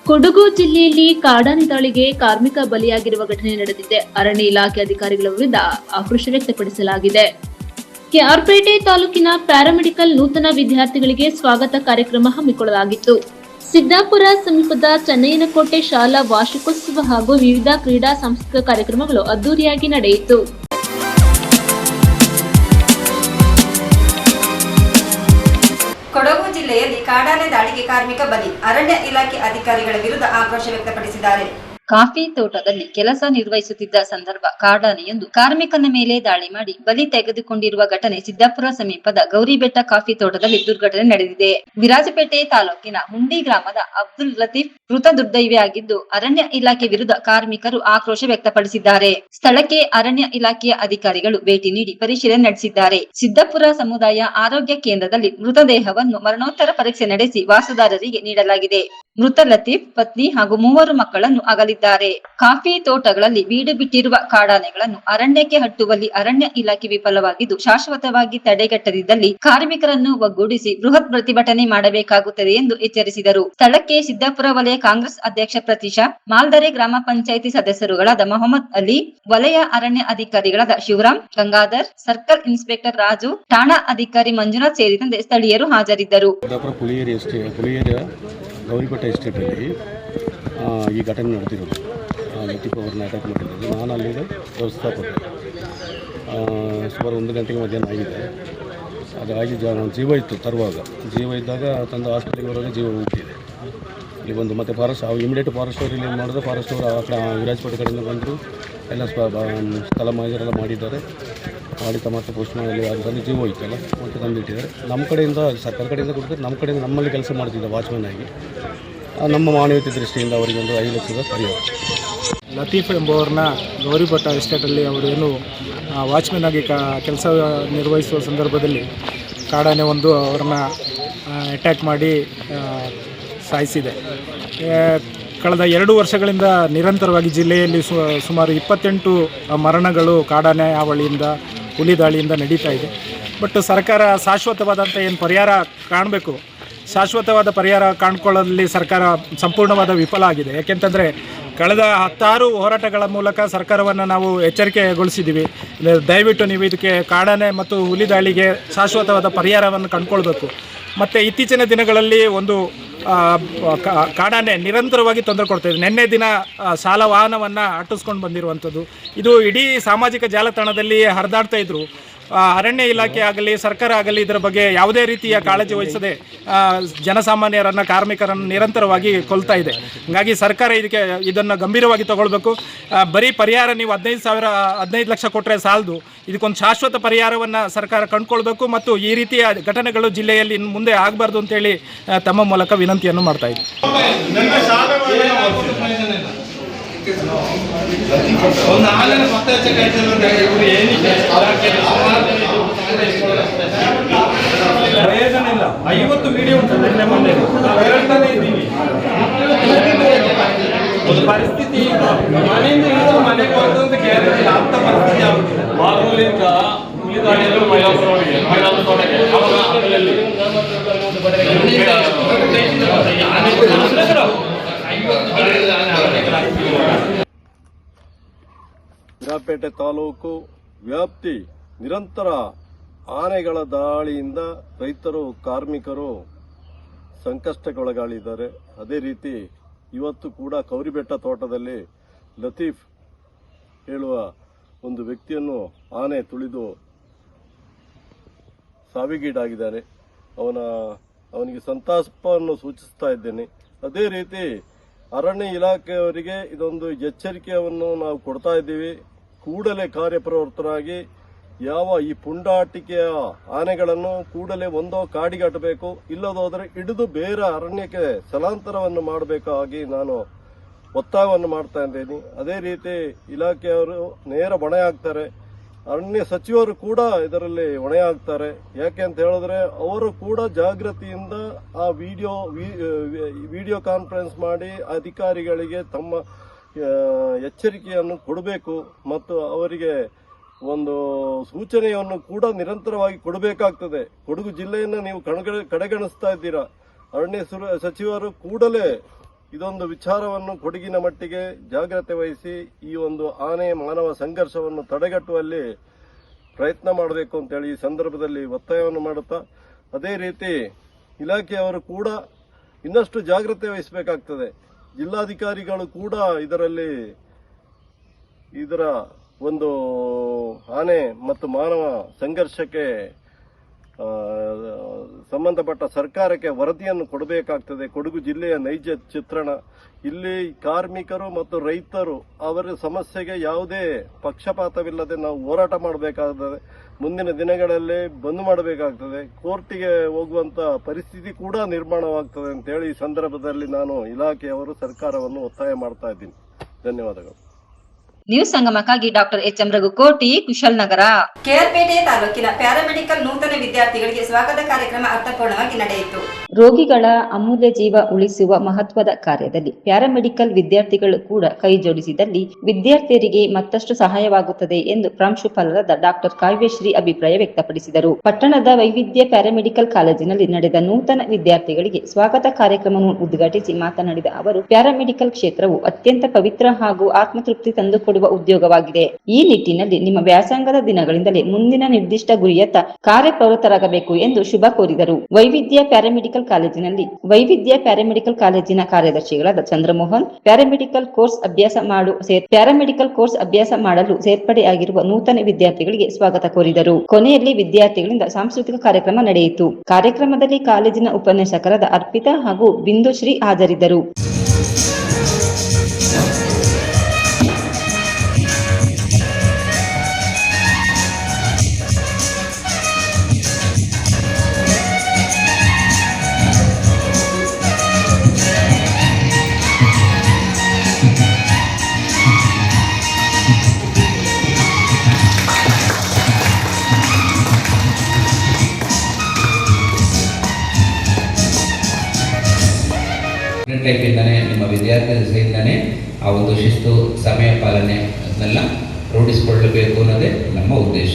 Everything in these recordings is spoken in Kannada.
ಕೊಡಗು ಜಿಲ್ಲೆಯಲ್ಲಿ ಕಾಡಾನೆ ದಾಳಿಗೆ ಕಾರ್ಮಿಕ ಬಲಿಯಾಗಿರುವ ಘಟನೆ ನಡೆದಿದೆ. ಅರಣ್ಯ ಇಲಾಖೆ ಅಧಿಕಾರಿಗಳ ವಿರುದ್ಧ ಆಕ್ರೋಶ ವ್ಯಕ್ತಪಡಿಸಲಾಗಿದೆ. ಕೆಆರ್ಪೇಟೆ ತಾಲೂಕಿನ ಪ್ಯಾರಾಮೆಡಿಕಲ್ ನೂತನ ವಿದ್ಯಾರ್ಥಿಗಳಿಗೆ ಸ್ವಾಗತ ಕಾರ್ಯಕ್ರಮ ಹಮ್ಮಿಕೊಳ್ಳಲಾಗಿತ್ತು. ಸಿದ್ದಾಪುರ ಸಮೀಪದ ಚೆನ್ನಯ್ಯನಕೋಟೆ ಶಾಲಾ ವಾರ್ಷಿಕೋತ್ಸವ ಹಾಗೂ ವಿವಿಧ ಕ್ರೀಡಾ ಸಾಂಸ್ಕೃತಿಕ ಕಾರ್ಯಕ್ರಮಗಳು ಅದ್ದೂರಿಯಾಗಿ ನಡೆಯಿತು. ಕೊಡಗು ಜಿಲ್ಲೆಯಲ್ಲಿ ಕಾಡಾನೆ ದಾಳಿಗೆ ಕಾರ್ಮಿಕ ಬಲಿ, ಅರಣ್ಯ ಇಲಾಖೆ ಅಧಿಕಾರಿಗಳ ವಿರುದ್ಧ ಆಕ್ರೋಶ ವ್ಯಕ್ತಪಡಿಸಿದ್ದಾರೆ. ಕಾಫಿ ತೋಟದಲ್ಲಿ ಕೆಲಸ ನಿರ್ವಹಿಸುತ್ತಿದ್ದ ಸಂದರ್ಭ ಕಾಡಾನೆಯೊಂದು ಕಾರ್ಮಿಕನ ಮೇಲೆ ದಾಳಿ ಮಾಡಿ ಬಲಿ ತೆಗೆದುಕೊಂಡಿರುವ ಘಟನೆ ಸಿದ್ದಾಪುರ ಸಮೀಪದ ಗೌರಿಬೆಟ್ಟ ಕಾಫಿ ತೋಟದಲ್ಲಿ ದುರ್ಘಟನೆ ನಡೆದಿದೆ. ವಿರಾಜಪೇಟೆ ತಾಲೂಕಿನ ಹುಂಡಿ ಗ್ರಾಮದ ಅಬ್ದುಲ್ ಲತೀಫ್ ಮೃತ ದುರ್ದೈವಿಯಾಗಿದ್ದು, ಅರಣ್ಯ ಇಲಾಖೆ ವಿರುದ್ಧ ಕಾರ್ಮಿಕರು ಆಕ್ರೋಶ ವ್ಯಕ್ತಪಡಿಸಿದ್ದಾರೆ. ಸ್ಥಳಕ್ಕೆ ಅರಣ್ಯ ಇಲಾಖೆಯ ಅಧಿಕಾರಿಗಳು ಭೇಟಿ ನೀಡಿ ಪರಿಶೀಲನೆ ನಡೆಸಿದ್ದಾರೆ. ಸಿದ್ದಾಪುರ ಸಮುದಾಯ ಆರೋಗ್ಯ ಕೇಂದ್ರದಲ್ಲಿ ಮೃತದೇಹವನ್ನು ಮರಣೋತ್ತರ ಪರೀಕ್ಷೆ ನಡೆಸಿ ವಾಸುದಾರರಿಗೆ ನೀಡಲಾಗಿದೆ. ಮೃತ ಲತೀಫ್ ಪತ್ನಿ ಹಾಗೂ 3 ಮಕ್ಕಳನ್ನು ಅಗಲಿದ್ದಾರೆ. ಕಾಫಿ ತೋಟಗಳಲ್ಲಿ ಬೀಡು ಬಿಟ್ಟಿರುವ ಕಾಡಾನೆಗಳನ್ನು ಅರಣ್ಯಕ್ಕೆ ಹಟ್ಟುವಲ್ಲಿ ಅರಣ್ಯ ಇಲಾಖೆ ವಿಫಲವಾಗಿದ್ದು, ಶಾಶ್ವತವಾಗಿ ತಡೆಗಟ್ಟದಿದ್ದಲ್ಲಿ ಕಾರ್ಮಿಕರನ್ನು ಒಗ್ಗೂಡಿಸಿ ಬೃಹತ್ ಪ್ರತಿಭಟನೆ ಮಾಡಬೇಕಾಗುತ್ತದೆ ಎಂದು ಎಚ್ಚರಿಸಿದರು. ಸ್ಥಳಕ್ಕೆ ಸಿದ್ದಾಪುರ ವಲಯ ಕಾಂಗ್ರೆಸ್ ಅಧ್ಯಕ್ಷ ಪ್ರತೀಶ, ಮಾಲ್ದರೆ ಗ್ರಾಮ ಪಂಚಾಯಿತಿ ಸದಸ್ಯರುಗಳಾದ ಮೊಹಮ್ಮದ್ ಅಲಿ, ವಲಯ ಅರಣ್ಯ ಅಧಿಕಾರಿಗಳಾದ ಶಿವರಾಮ್, ಗಂಗಾಧರ್, ಸರ್ಕಲ್ ಇನ್ಸ್ಪೆಕ್ಟರ್ ರಾಜು, ಠಾಣಾ ಅಧಿಕಾರಿ ಮಂಜುನಾಥ್ ಸೇರಿದಂತೆ ಸ್ಥಳೀಯರು ಹಾಜರಿದ್ದರು. ಗೌರಿಬೆಟ್ಟ ಎಸ್ಟೇಟಲ್ಲಿ ಈ ಘಟನೆ ನಡೆದಿರೋದು. ಲತೀಫ್ ಅವ್ರನ್ನ ಅಟ್ಯಾಕ್ ಮಾಡಿರೋದು. ನಾನು ಅಲ್ಲಿಗೆ ವ್ಯವಸ್ಥಾಪಕ. ಸುಮಾರು 1 ಗಂಟೆಗೆ ಮಧ್ಯಾಹ್ನ ಆಗಿದೆ. ಅದಾಗಿ ಜೀವ ಇತ್ತು ತರುವಾಗ. ಜೀವ ಇದ್ದಾಗ ತಂದು ಹಾಸ್ಪಿಟಲ್ಗೆ ಬರೋದು ಜೀವ ಹೋಗ್ತಿದೆ. ಇಲ್ಲಿ ಬಂದು ಮತ್ತೆ ಫಾರೆಸ್ಟ್ ಇಮಿಡಿಯೇಟ್ ಫಾರೆಸ್ಟ್ ಅವರು ಇಲ್ಲಿ ಮಾಡಿದ್ರೆ ಫಾರೆಸ್ಟ್ ಅವರು ಆ ಕಡೆ ವಿರಾಜಪೇಟೆ ಕಡೆಯಿಂದ ಬಂದರು. ಎಲ್ಲ ಸ್ಥಳ ಮಾಹಿತಿಯೆಲ್ಲ ಮಾಡಿದ್ದಾರೆ. ಮಾಡಿ ಮತ್ತೆ ಪೋಸ್ಟ್ ಮಾಡಿ ಅದರಲ್ಲಿ ಜೀವ ಹೋಯ್ತಲ್ಲ ಮತ್ತೆ ತಂದಿಟ್ಟಿದ್ದಾರೆ. ನಮ್ಮ ಕಡೆಯಿಂದ ಸರ್ಕಾರ ಕಡೆಯಿಂದ ಕೊಡ್ತಾರೆ. ನಮ್ಮ ಕಡೆಯಿಂದ ನಮ್ಮಲ್ಲಿ ಕೆಲಸ ಮಾಡ್ತಿದ್ದೆ ವಾಚ್ಮನ್ ಆಗಿ. ನಮ್ಮ ಮಾನವೀಯತೆ ದೃಷ್ಟಿಯಿಂದ ಅವರಿಗೆ ಒಂದು 5 ಲಕ್ಷದ ಪರಿಹಾರ. ಲತೀಫ್ ಎಂಬುವರನ್ನ ಗೌರಿಬೆಟ್ಟ ಎಸ್ಟೇಟಲ್ಲಿ ಅವರೇನು ವಾಚ್ಮನ್ ಆಗಿ ಕೆಲಸ ನಿರ್ವಹಿಸುವ ಸಂದರ್ಭದಲ್ಲಿ ಕಾಡಾನೆ ಒಂದು ಅವರನ್ನ ಅಟ್ಯಾಕ್ ಮಾಡಿ ಸಾಯಿಸಿದೆ. ಕಳೆದ 2 ವರ್ಷಗಳಿಂದ ನಿರಂತರವಾಗಿ ಜಿಲ್ಲೆಯಲ್ಲಿ ಸುಮಾರು 28 ಮರಣಗಳು ಕಾಡಾನೆ ಹಾವಳಿಯಿಂದ, ಹುಲಿ ದಾಳಿಯಿಂದ ನಡೀತಾ ಇದೆ. ಬಟ್ ಸರ್ಕಾರ ಶಾಶ್ವತವಾದಂಥ ಏನು ಪರಿಹಾರ ಕಾಣಬೇಕು, ಶಾಶ್ವತವಾದ ಪರಿಹಾರ ಕಾಣ್ಕೊಳ್ಳೋದ್ರಲ್ಲಿ ಸರ್ಕಾರ ಸಂಪೂರ್ಣವಾದ ವಿಫಲ ಆಗಿದೆ. ಯಾಕೆಂತಂದರೆ ಕಳೆದ 10 ಹೋರಾಟಗಳ ಮೂಲಕ ಸರ್ಕಾರವನ್ನು ನಾವು ಎಚ್ಚರಿಕೆಗೊಳಿಸಿದ್ದೀವಿ. ದಯವಿಟ್ಟು ನೀವು ಇದಕ್ಕೆ ಕಾಡಾನೆ ಮತ್ತು ಹುಲಿ ದಾಳಿಗೆ ಶಾಶ್ವತವಾದ ಪರಿಹಾರವನ್ನು ಕಂಡುಕೊಳ್ಬೇಕು. ಮತ್ತು ಇತ್ತೀಚಿನ ದಿನಗಳಲ್ಲಿ ಒಂದು ಕಾಡಾನೆ ನಿರಂತರವಾಗಿ ತೊಂದರೆ ಕೊಡ್ತಾಯಿದೆ. ನಿನ್ನೆ ದಿನ ಶಾಲಾ ವಾಹನವನ್ನು ಅಟ್ಟಿಸ್ಕೊಂಡು ಬಂದಿರುವಂಥದ್ದು ಇದು ಇಡೀ ಸಾಮಾಜಿಕ ಜಾಲತಾಣದಲ್ಲಿ ಹರಿದಾಡ್ತಾ ಇದ್ರು. ಅರಣ್ಯ ಇಲಾಖೆ ಆಗಲಿ ಸರ್ಕಾರ ಆಗಲಿ ಇದರ ಬಗ್ಗೆ ಯಾವುದೇ ರೀತಿಯ ಕಾಳಜಿ ವಹಿಸದೆ ಜನಸಾಮಾನ್ಯರನ್ನು, ಕಾರ್ಮಿಕರನ್ನು ನಿರಂತರವಾಗಿ ಕೊಲ್ತಾ ಇದೆ. ಹಾಗಾಗಿ ಸರ್ಕಾರ ಇದನ್ನು ಗಂಭೀರವಾಗಿ ತಗೊಳ್ಬೇಕು. ಬರೀ ಪರಿಹಾರ ನೀವು 15 ಲಕ್ಷ ಕೊಟ್ಟರೆ ಸಾಲದು. ಇದಕ್ಕೊಂದು ಶಾಶ್ವತ ಪರಿಹಾರವನ್ನು ಸರ್ಕಾರ ಕಂಡುಕೊಳ್ಬೇಕು ಮತ್ತು ಈ ರೀತಿಯ ಘಟನೆಗಳು ಜಿಲ್ಲೆಯಲ್ಲಿ ಇನ್ನು ಮುಂದೆ ಆಗಬಾರ್ದು ಅಂತೇಳಿ ತಮ್ಮ ಮೂಲಕ ವಿನಂತಿಯನ್ನು ಮಾಡ್ತಾ ಇದ್ದೀವಿ. ಪ್ರಯೋಜನ ಇಲ್ಲ. 50 ವಿಡಿಯೋ ಉಂಟು. ನಿನ್ನೆ ಮೊನ್ನೆ ನಾವು ಹೇಳ್ತಾನೆ ಇದ್ದೀವಿ. ಒಂದು ಪರಿಸ್ಥಿತಿ ಮನೆಯಿಂದ ಇಳಿದು ಮನೆಗೆ ಹೋದಂತ ಗ್ಯಾರಂಟಿ ಅಂತ ಪರಿಸ್ಥಿತಿ ಆಗುತ್ತಿದೆ. ಮಾರ್ಗಲಿಂದ ಹುಲಿದಾಳಿಯಲ್ಲೂ ಮಹಿಳಾ ತೋಟಕ್ಕೆ ವಿರಾಜಪೇಟೆ ತಾಲೂಕು ವ್ಯಾಪ್ತಿ ನಿರಂತರ ಆನೆಗಳ ದಾಳಿಯಿಂದ ರೈತರು, ಕಾರ್ಮಿಕರು ಸಂಕಷ್ಟಕ್ಕೊಳಗಾಗಿದ್ದಾರೆ. ಅದೇ ರೀತಿ ಇವತ್ತು ಕೂಡ ಗೌರಿಬೆಟ್ಟ ತೋಟದಲ್ಲಿ ಲತೀಫ್ ಹೇಳುವ ಒಂದು ವ್ಯಕ್ತಿಯನ್ನು ಆನೆ ತುಳಿದು ಸಾವಿಗೀಡಾಗಿದ್ದಾನೆ. ಅವನಿಗೆ ಸಂತಾಪವನ್ನು ಸೂಚಿಸ್ತಾ ಇದ್ದೇನೆ. ಅದೇ ರೀತಿ ಅರಣ್ಯ ಇಲಾಖೆಯವರಿಗೆ ಇದೊಂದು ಎಚ್ಚರಿಕೆಯನ್ನು ನಾವು ಕೊಡ್ತಾ ಇದ್ದೀವಿ. ಕೂಡಲೇ ಕಾರ್ಯಪ್ರವೃತ್ತರಾಗಿ ಈ ಪುಂಡಾಟಿಕೆಯ ಆನೆಗಳನ್ನು ಕೂಡಲೇ ಒಂದೋ ಕಾಡಿಗೆ ಅಟ್ಟಬೇಕು, ಇಲ್ಲದೋದರೆ ಹಿಡಿದು ಬೇರೆ ಅರಣ್ಯಕ್ಕೆ ಸ್ಥಳಾಂತರವನ್ನು ಮಾಡಬೇಕಾಗಿ ನಾನು ಒತ್ತಾಯವನ್ನು ಮಾಡ್ತಾ ಇದ್ದೀನಿ. ಅದೇ ರೀತಿ ಇಲಾಖೆಯವರು ನೇರ ಹೊಣೆಯಾಗ್ತಾರೆ. ಅರಣ್ಯ ಸಚಿವರು ಕೂಡ ಇದರಲ್ಲಿ ಹೊಣೆಯಾಗ್ತಾರೆ. ಯಾಕೆ ಅಂತ ಹೇಳಿದ್ರೆ ಅವರು ಕೂಡ ಜಾಗೃತಿಯಿಂದ ಆ ವಿಡಿಯೋ ಕಾನ್ಫರೆನ್ಸ್ ಮಾಡಿ ಅಧಿಕಾರಿಗಳಿಗೆ ತಮ್ಮ ಎಚ್ಚರಿಕೆಯನ್ನು ಕೊಡಬೇಕು ಮತ್ತು ಅವರಿಗೆ ಒಂದು ಸೂಚನೆಯನ್ನು ಕೂಡ ನಿರಂತರವಾಗಿ ಕೊಡಬೇಕಾಗ್ತದೆ. ಕೊಡಗು ಜಿಲ್ಲೆಯನ್ನು ನೀವು ಕಡೆಗಣಿಸ್ತಾ ಇದ್ದೀರಾ. ಅರಣ್ಯ ಸಚಿವರು ಕೂಡಲೇ ಇದೊಂದು ವಿಚಾರವನ್ನು ಕೊಡಗಿನ ಮಟ್ಟಿಗೆ ಜಾಗ್ರತೆ ವಹಿಸಿ ಈ ಒಂದು ಆನೆ ಮಾನವ ಸಂಘರ್ಷವನ್ನು ತಡೆಗಟ್ಟುವಲ್ಲಿ ಪ್ರಯತ್ನ ಮಾಡಬೇಕು ಅಂತೇಳಿ ಈ ಸಂದರ್ಭದಲ್ಲಿ ಒತ್ತಾಯವನ್ನು ಮಾಡುತ್ತಾ, ಅದೇ ರೀತಿ ಇಲಾಖೆಯವರು ಕೂಡ ಇನ್ನಷ್ಟು ಜಾಗ್ರತೆ ವಹಿಸಬೇಕಾಗ್ತದೆ. ಜಿಲ್ಲಾಧಿಕಾರಿಗಳು ಕೂಡ ಇದರ ಒಂದು ಆನೆ ಮತ್ತು ಮಾನವ ಸಂಘರ್ಷಕ್ಕೆ ಸಂಬಂಧಪಟ್ಟ ಸರ್ಕಾರಕ್ಕೆ ವರದಿಯನ್ನು ಕೊಡಬೇಕಾಗ್ತದೆ. ಕೊಡಗು ಜಿಲ್ಲೆಯ ನೈಜ ಚಿತ್ರಣ, ಇಲ್ಲಿ ಕಾರ್ಮಿಕರು ಮತ್ತು ರೈತರು ಅವರ ಸಮಸ್ಯೆಗೆ ಯಾವುದೇ ಪಕ್ಷಪಾತವಿಲ್ಲದೆ ನಾವು ಹೋರಾಟ ಮಾಡಬೇಕಾಗ್ತದೆ. ಮುಂದಿನ ದಿನಗಳಲ್ಲಿ ಬಂದ್ ಮಾಡಬೇಕಾಗ್ತದೆ. ಕೋರ್ಟಿಗೆ ಹೋಗುವಂತ ಪರಿಸ್ಥಿತಿ ಕೂಡ ನಿರ್ಮಾಣವಾಗ್ತದೆ ಅಂತೇಳಿ ಈ ಸಂದರ್ಭದಲ್ಲಿ ನಾನು ಇಲಾಖೆಯವರು ಸರ್ಕಾರವನ್ನು ಒತ್ತಾಯ ಮಾಡ್ತಾ ಇದ್ದೀನಿ. ಧನ್ಯವಾದಗಳು. ನ್ಯೂಸ್ ಸಂಗಮಕ್ಕಾಗಿ ಡಾಕ್ಟರ್ ಎಚ್.ಎಂ. ರಘುಕೋಟಿ, ಕುಶಾಲನಗರ. ಕೆಆರ್ಪೇಟೆ ತಾಲೂಕಿನ ಪ್ಯಾರಾಮೆಡಿಕಲ್ ನೂತನ ವಿದ್ಯಾರ್ಥಿಗಳಿಗೆ ಸ್ವಾಗತ ಕಾರ್ಯಕ್ರಮ ಅರ್ಥಪೂರ್ಣವಾಗಿ ನಡೆಯಿತು. ರೋಗಿಗಳ ಅಮೂಲ್ಯ ಜೀವ ಉಳಿಸುವ ಮಹತ್ವದ ಕಾರ್ಯದಲ್ಲಿ ಪ್ಯಾರಾಮೆಡಿಕಲ್ ವಿದ್ಯಾರ್ಥಿಗಳು ಕೂಡ ಕೈ ಜೋಡಿಸಿದಲ್ಲಿ ವಿದ್ಯಾರ್ಥಿಯರಿಗೆ ಮತ್ತಷ್ಟು ಸಹಾಯವಾಗುತ್ತದೆ ಎಂದು ಪ್ರಾಂಶುಪಾಲರಾದ ಡಾಕ್ಟರ್ ಕಾವ್ಯಶ್ರೀ ಅಭಿಪ್ರಾಯ ವ್ಯಕ್ತಪಡಿಸಿದರು. ಪಟ್ಟಣದ ವೈವಿಧ್ಯ ಪ್ಯಾರಾಮೆಡಿಕಲ್ ಕಾಲೇಜಿನಲ್ಲಿ ನಡೆದ ನೂತನ ವಿದ್ಯಾರ್ಥಿಗಳಿಗೆ ಸ್ವಾಗತ ಕಾರ್ಯಕ್ರಮವನ್ನು ಉದ್ಘಾಟಿಸಿ ಮಾತನಾಡಿದ ಅವರು, ಪ್ಯಾರಾಮೆಡಿಕಲ್ ಕ್ಷೇತ್ರವು ಅತ್ಯಂತ ಪವಿತ್ರ ಹಾಗೂ ಆತ್ಮತೃಪ್ತಿ ತಂದುಕೊಡುವ ಉದ್ಯೋಗವಾಗಿದೆ. ಈ ನಿಟ್ಟಿನಲ್ಲಿ ನಿಮ್ಮ ವ್ಯಾಸಂಗದ ದಿನಗಳಿಂದಲೇ ಮುಂದಿನ ನಿರ್ದಿಷ್ಟ ಗುರಿಯತ್ತ ಕಾರ್ಯಪ್ರವೃತ್ತರಾಗಬೇಕು ಎಂದು ಶುಭ ಕೋರಿದರು. ವೈವಿಧ್ಯ ಪ್ಯಾರಾಮೆಡಿಕಲ್ ಕಾಲೇಜಿನ ಕಾರ್ಯದರ್ಶಿಗಳಾದ ಚಂದ್ರಮೋಹನ್, ಪ್ಯಾರಾಮೆಡಿಕಲ್ ಕೋರ್ಸ್ ಅಭ್ಯಾಸ ಮಾಡಲು ಸೇರ್ಪಡೆಯಾಗಿರುವ ನೂತನ ವಿದ್ಯಾರ್ಥಿಗಳಿಗೆ ಸ್ವಾಗತ ಕೋರಿದರು. ಕೊನೆಯಲ್ಲಿ ವಿದ್ಯಾರ್ಥಿಗಳಿಂದ ಸಾಂಸ್ಕೃತಿಕ ಕಾರ್ಯಕ್ರಮ ನಡೆಯಿತು. ಕಾರ್ಯಕ್ರಮದಲ್ಲಿ ಕಾಲೇಜಿನ ಉಪನ್ಯಾಸಕರಾದ ಅರ್ಪಿತಾ ಹಾಗೂ ಬಿಂದುಶ್ರೀ ಹಾಜರಿದ್ದರು. ಟೈಪ್ ಇಂದಾನೆ ನಿಮ್ಮ ವಿದ್ಯಾರ್ಥಿ ದಶೆಯಿಂದಾನೆ ಆ ಒಂದು ಶಿಸ್ತು, ಸಮಯ ಪಾಲನೆ ಅದನ್ನೆಲ್ಲ ರೂಢಿಸಿಕೊಳ್ಳಬೇಕು ಅನ್ನೋದೇ ನಮ್ಮ ಉದ್ದೇಶ.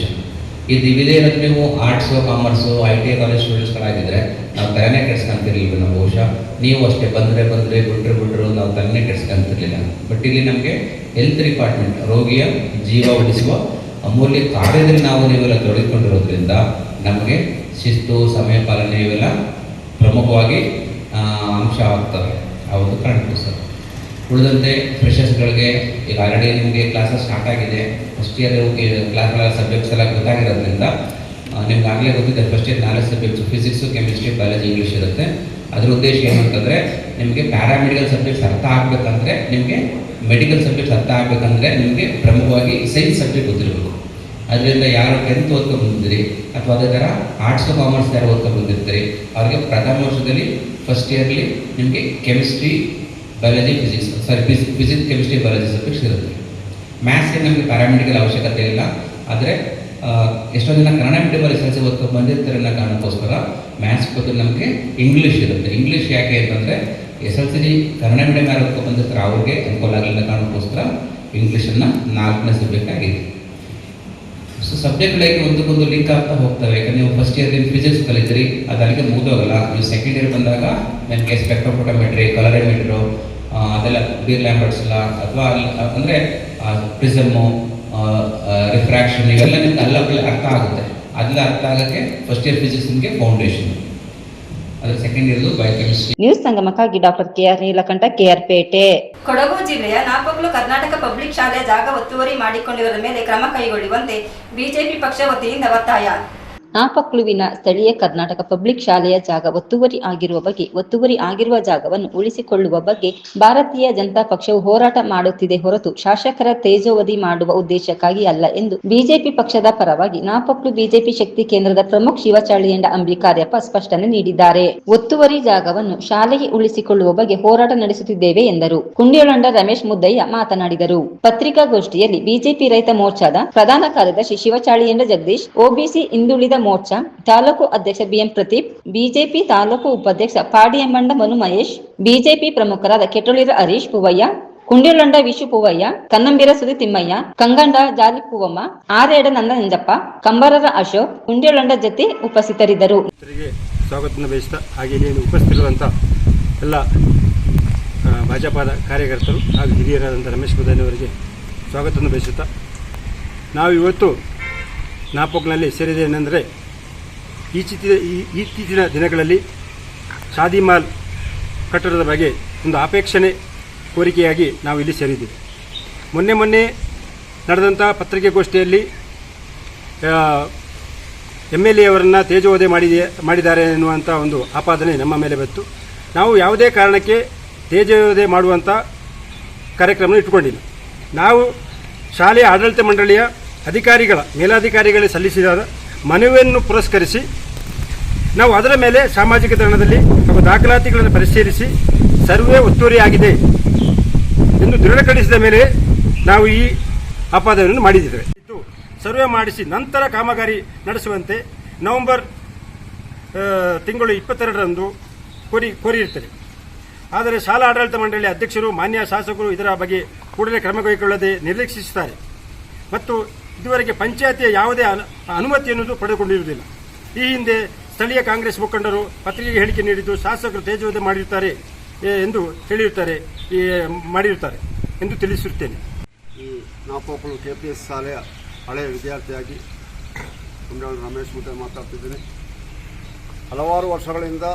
ಇದು ಇದೇ ಇರೋದು ನೀವು ಆರ್ಟ್ಸು, ಕಾಮರ್ಸು, ITI ಕಾಲೇಜ್ ಸ್ಟೂಡೆಂಟ್ಸ್ಗಳಾಗಿದ್ದರೆ ನಾವು ತಲೆನೇ ಕೆಡ್ಸ್ಕೊಂತಿರ್ಲಿಲ್ಲ. ನಾವು ಬಹುಶಃ ನೀವು ಅಷ್ಟೇ ಬಂದರೆ ಬಿಟ್ಟರು ನಾವು ತಲೆನೇ ಕೆಡ್ಸ್ಕೊಂತಿರ್ಲಿಲ್ಲ. ಬಟ್ ಇಲ್ಲಿ ನಮಗೆ ಹೆಲ್ತ್ ಡಿಪಾರ್ಟ್ಮೆಂಟ್ ರೋಗಿಯ ಜೀವ ಉಳಿಸುವ ಅಮೂಲ್ಯ ಕಾರ್ಯದಲ್ಲಿ ನೀವೆಲ್ಲ ತೊಡಗಿಕೊಂಡಿರೋದ್ರಿಂದ ನಮಗೆ ಶಿಸ್ತು, ಸಮಯ ಪಾಲನೆ ಇವೆಲ್ಲ ಪ್ರಮುಖವಾಗಿ ಅಂಶ ಆಗ್ತವೆ. ಹೌದು, ಕರೆಕ್ಟು ಸರ್. ಉಳಿದಂತೆ ಫ್ರೆಷರ್ಸ್ಗಳಿಗೆ ಈಗ ಆಲ್ರೆಡಿ ನಿಮಗೆ ಕ್ಲಾಸಸ್ ಸ್ಟಾರ್ಟ್ ಆಗಿದೆ. ಫಸ್ಟ್ ಇಯರ್ ಕ್ಲಾಸ್ಗಳ ಸಬ್ಜೆಕ್ಟ್ಸ್ ಎಲ್ಲ ಗೊತ್ತಾಗಿರೋದ್ರಿಂದ ನಿಮ್ಗೆ ಆಗಲೇ ಗೊತ್ತಿದೆ. First year 4 subjects physics, chemistry, biology, English ಇರುತ್ತೆ. ಅದರ ಉದ್ದೇಶ ಏನಂತಂದರೆ ನಿಮಗೆ ಪ್ಯಾರಾಮೆಡಿಕಲ್ ಸಬ್ಜೆಕ್ಟ್ಸ್ ಅರ್ಥ ಆಗಬೇಕಂದ್ರೆ, ನಿಮಗೆ ಮೆಡಿಕಲ್ ಸಬ್ಜೆಕ್ಟ್ಸ್ ಅರ್ಥ ಆಗಬೇಕಂದ್ರೆ ನಿಮಗೆ ಪ್ರಮುಖವಾಗಿ ಸೈನ್ಸ್ ಸಬ್ಜೆಕ್ಟ್ ಗೊತ್ತಿರಬೇಕು. ಅದರಿಂದ ಯಾರು 10th ಓದ್ಕೊಂಡು ಬಂದಿದ್ದೀರಿ ಅಥವಾ ಅದೇ ಥರ ಆರ್ಟ್ಸು, ಕಾಮರ್ಸ್ ಯಾರು ಓದ್ಕೊಂಡು ಬಂದಿರ್ತೀರಿ ಅವ್ರಿಗೆ ಪ್ರಥಮ ವರ್ಷದಲ್ಲಿ ಫಸ್ಟ್ ಇಯರ್ಲಿ ನಿಮಗೆ chemistry, biology, physics, chemistry, biology subjects ಇರುತ್ತೆ. ಮ್ಯಾಥ್ಸ್ಗೆ ನಮಗೆ ಪ್ಯಾರಾಮೆಡಿಕಲ್ ಅವಶ್ಯಕತೆ ಇಲ್ಲ. ಆದರೆ ಎಷ್ಟೋ ಜನ ಕನ್ನಡ ಮೀಡಿಯಮ್ SLC ಓದ್ಕೊಂಡು ಬಂದಿರ್ತಾರೆ ಅನ್ನೋ ಕಾರಣಕ್ಕೋಸ್ಕರ ಮ್ಯಾಥ್ಸ್ ಬದಲು ನಮಗೆ ಇಂಗ್ಲೀಷ್ ಇರುತ್ತೆ. ಇಂಗ್ಲೀಷ್ ಯಾಕೆ ಅಂತಂದರೆ SLC ಕನ್ನಡ ಮೀಡಿಯಮ್ ಯಾರು ಓದ್ಕೊಂಡು ಬಂದಿರ್ತಾರೆ ಅವ್ರಿಗೆ ಅನುಕೂಲ ಆಗಲಿಲ್ಲ ಕಾರಣಕ್ಕೋಸ್ಕರ ಇಂಗ್ಲೀಷನ್ನು 4ನೇ ಸಬ್ಜೆಕ್ಟ್ ಆಗಿದೆ. ಸೊ ಸಬ್ಜೆಕ್ಟ್ಗಳಿಗೆ ಒಂದಕ್ಕೊಂದು ಲಿಂಕ್ ಆಗ್ತಾ ಹೋಗ್ತವೆ. ಯಾಕಂದರೆ ನೀವು ಫಸ್ಟ್ ಇಯರ್ ಫಿಸಿಕ್ಸ್ ಕಲಿತೀರಿ, ಅದು ಅಲ್ಲಿಗೆ ಮುಗಿದೋಗಲ್ಲ. ನೀವು ಸೆಕೆಂಡ್ ಇಯರ್ ಬಂದಾಗ ನಿಮಗೆ ಸ್ಪೆಕ್ಟ್ರೋಫೋಟೋಮೆಟ್ರಿ, ಕಲರಿಮೀಟ್ರು, ಅದೆಲ್ಲ ಬೀರ್ ಲ್ಯಾಂಬರ್ಟ್ಸ್ ಎಲ್ಲ ಅಥವಾ ಅಂದರೆ ಪ್ರಿಸಮ್ಮು, ರಿಫ್ರಾಕ್ಷನ್ ಇವೆಲ್ಲ ನಿಮ್ಗೆ ಅಲ್ಲಲ್ಲಿ ಅರ್ಥ ಆಗುತ್ತೆ. ಅದೆಲ್ಲ ಅರ್ಥ ಆಗೋಕ್ಕೆ ಫಸ್ಟ್ ಇಯರ್ ಫಿಸಿಕ್ಸ್ ನಿಮಗೆ ಫೌಂಡೇಶನ್, ಅದರ ಸೆಕೆಂಡ್ ಇಯರ್ದು ಬಯೋಕೆಮಿಸ್ಟ್ರಿ. ನ್ಯೂಸ್ ಸಂಗಮಕ್ಕಾಗಿ ಡಾಕ್ಟರ್ KR ನೀಲಕಂಠ, KRಪೇಟೆ. ಕೊಡಗು ಜಿಲ್ಲೆಯ ನಾಪಕ್ಲು ಕರ್ನಾಟಕ ಪಬ್ಲಿಕ್ ಶಾಲೆಯ ಜಾಗ ಒತ್ತುವರಿ ಮಾಡಿಕೊಂಡಿರುವುದರ ಮೇಲೆ ಕ್ರಮ ಕೈಗೊಳ್ಳುವಂತೆ ಬಿಜೆಪಿ ಪಕ್ಷ ವತಿಯಿಂದ ಒತ್ತಾಯ. ನಾಪಕ್ಲುವಿನ ಸ್ಥಳೀಯ ಕರ್ನಾಟಕ ಪಬ್ಲಿಕ್ ಶಾಲೆಯ ಜಾಗ ಒತ್ತುವರಿ ಆಗಿರುವ ಜಾಗವನ್ನು ಉಳಿಸಿಕೊಳ್ಳುವ ಬಗ್ಗೆ ಭಾರತೀಯ ಜನತಾ ಪಕ್ಷವು ಹೋರಾಟ ಮಾಡುತ್ತಿದೆ ಹೊರತು ಶಾಸಕರ ತೇಜೋವಧಿ ಮಾಡುವ ಉದ್ದೇಶಕ್ಕಾಗಿ ಅಲ್ಲ ಎಂದು ಬಿಜೆಪಿ ಪಕ್ಷದ ಪರವಾಗಿ ನಾಪಕ್ಲು ಬಿಜೆಪಿ ಶಕ್ತಿ ಕೇಂದ್ರದ ಪ್ರಮುಖ ಶಿವಚಾಳಿಯಂಡ ಅಂಬಿಕಾರ್ಯಪ್ಪ ಸ್ಪಷ್ಟನೆ ನೀಡಿದ್ದಾರೆ. ಒತ್ತುವರಿ ಜಾಗವನ್ನು ಶಾಲೆಗೆ ಉಳಿಸಿಕೊಳ್ಳುವ ಬಗ್ಗೆ ಹೋರಾಟ ನಡೆಸುತ್ತಿದ್ದೇವೆ ಎಂದರು. ಕುಂಡಿಯೊಳಂಡ ರಮೇಶ್ ಮುದ್ದಯ್ಯ ಮಾತನಾಡಿದರು. ಪತ್ರಿಕಾಗೋಷ್ಠಿಯಲ್ಲಿ ಬಿಜೆಪಿ ರೈತ ಮೋರ್ಚಾದ ಪ್ರಧಾನ ಕಾರ್ಯದರ್ಶಿ ಶಿವಚಾಳಿಯಂಡ ಜಗದೀಶ್, OBC ಹಿಂದುಳಿದ ಮೋರ್ಚಾ ತಾಲೂಕು ಅಧ್ಯಕ್ಷ BM ಪ್ರದೀಪ್, ಬಿಜೆಪಿ ತಾಲೂಕು ಉಪಾಧ್ಯಕ್ಷ ಪಾಡಿಯಮ್ಮಂಡ ಮನು ಮಹೇಶ್, ಬಿಜೆಪಿ ಪ್ರಮುಖರಾದ ಕೆಟೊಳಿರ ಹರೀಶ್ ಪೂವಯ್ಯ, ಕುಂಡಿಲೊಂಡ ವಿಶು ಪೂವಯ್ಯ, ಕನ್ನಂಬಿರ ಸುದಿ ತಿಮ್ಮಯ್ಯ, ಕಂಗಂಡ ಜಾಲಿ ಪೂವಮ್ಮ, ಆರೇಡ ನಂಜಪ್ಪ, ಕಂಬರರ ಅಶೋಕ್, ಕುಂಡಿಲೊಂಡ ಜತೆ ಉಪಸ್ಥಿತರಿದ್ದರು. ಸ್ವಾಗತ ಬಯಸ್ತಾ ಹಾಗೆ ಉಪಸ್ಥಿತಿರುವಂತ ಎಲ್ಲ ಭಾಜಪದ ಕಾರ್ಯಕರ್ತರು ಹಾಗೂ ಹಿರಿಯರಾದಂಥ ರಮೇಶ್ ಬುದಾನಿ ಅವರಿಗೆ ಸ್ವಾಗತವನ್ನು ಬಯಸುತ್ತಾ ನಾವು ಇವತ್ತು ನಾಪೋಕ್ನಲ್ಲಿ ಸೇರಿದ್ದೇನೆಂದರೆ ಇತ್ತೀಚಿನ ದಿನಗಳಲ್ಲಿ ಶಾದಿ ಮಾಲ್ ಕಟ್ಟಡದ ಬಗ್ಗೆ ಒಂದು ಅಪೇಕ್ಷಣೆ ಕೋರಿಕೆಯಾಗಿ ನಾವು ಇಲ್ಲಿ ಸೇರಿದ್ದೇವೆ. ಮೊನ್ನೆ ನಡೆದಂಥ ಪತ್ರಿಕಾಗೋಷ್ಠಿಯಲ್ಲಿ MLA ಅವರನ್ನು ತೇಜೋವಧೆ ಮಾಡಿದ್ದಾರೆ ಎನ್ನುವಂಥ ಒಂದು ಆಪಾದನೆ ನಮ್ಮ ಮೇಲೆ ಬಂತು. ನಾವು ಯಾವುದೇ ಕಾರಣಕ್ಕೆ ತೇಜೋವಧೆ ಮಾಡುವಂಥ ಕಾರ್ಯಕ್ರಮ ಇಟ್ಟುಕೊಂಡಿಲ್ಲ. ನಾವು ಶಾಲೆಯ ಆಡಳಿತ ಮಂಡಳಿಯ ಮೇಲಾಧಿಕಾರಿಗಳಿಗೆ ಸಲ್ಲಿಸಿದ ಮನವಿಯನ್ನು ಪುರಸ್ಕರಿಸಿ ನಾವು ಅದರ ಮೇಲೆ ಸಾಮಾಜಿಕ ತಾಣದಲ್ಲಿ ಹಾಗೂ ದಾಖಲಾತಿಗಳನ್ನು ಪರಿಶೀಲಿಸಿ ಸರ್ವೆ ಒತ್ತುವರಿಯಾಗಿದೆ ಎಂದು ದೃಢಪಡಿಸಿದ ಮೇಲೆ ನಾವು ಈ ಆಪಾದನೆಯನ್ನು ಮಾಡಿದ್ದೇವೆ. ಸರ್ವೆ ಮಾಡಿಸಿ ನಂತರ ಕಾಮಗಾರಿ ನಡೆಸುವಂತೆ ನವೆಂಬರ್ ತಿಂಗಳು 22ರಂದು ಕೋರಿರುತ್ತದೆ. ಆದರೆ ಶಾಲಾ ಆಡಳಿತ ಮಂಡಳಿಯ ಅಧ್ಯಕ್ಷರು ಮಾನ್ಯ ಶಾಸಕರು ಇದರ ಬಗ್ಗೆ ಕೂಡಲೇ ಕ್ರಮ ಕೈಗೊಳ್ಳದೆ ನಿರ್ಲಕ್ಷಿಸುತ್ತಾರೆ ಮತ್ತು ಇದುವರೆಗೆ ಪಂಚಾಯತಿಯ ಯಾವುದೇ ಅನುಮತಿಯನ್ನು ಪಡೆದುಕೊಂಡಿರುವುದಿಲ್ಲ. ಈ ಹಿಂದೆ ಸ್ಥಳೀಯ ಕಾಂಗ್ರೆಸ್ ಮುಖಂಡರು ಪತ್ರಿಕೆಗೆ ಹೇಳಿಕೆ ನೀಡಿದ್ದು ಶಾಸಕರು ತೇಜೋವಧೆ ಮಾಡಿರುತ್ತಾರೆ ಎಂದು ತಿಳಿಸುತ್ತೇನೆ. ಈ ನಾಪೋಕ್ಲು KPS ಶಾಲೆಯ ಹಳೆಯ ವಿದ್ಯಾರ್ಥಿಯಾಗಿ ಕುಂಡಾಳು ರಮೇಶ್ ಬುದಾನಿ ಮಾತಾಡ್ತಿದ್ದೇನೆ. ಹಲವಾರು ವರ್ಷಗಳಿಂದ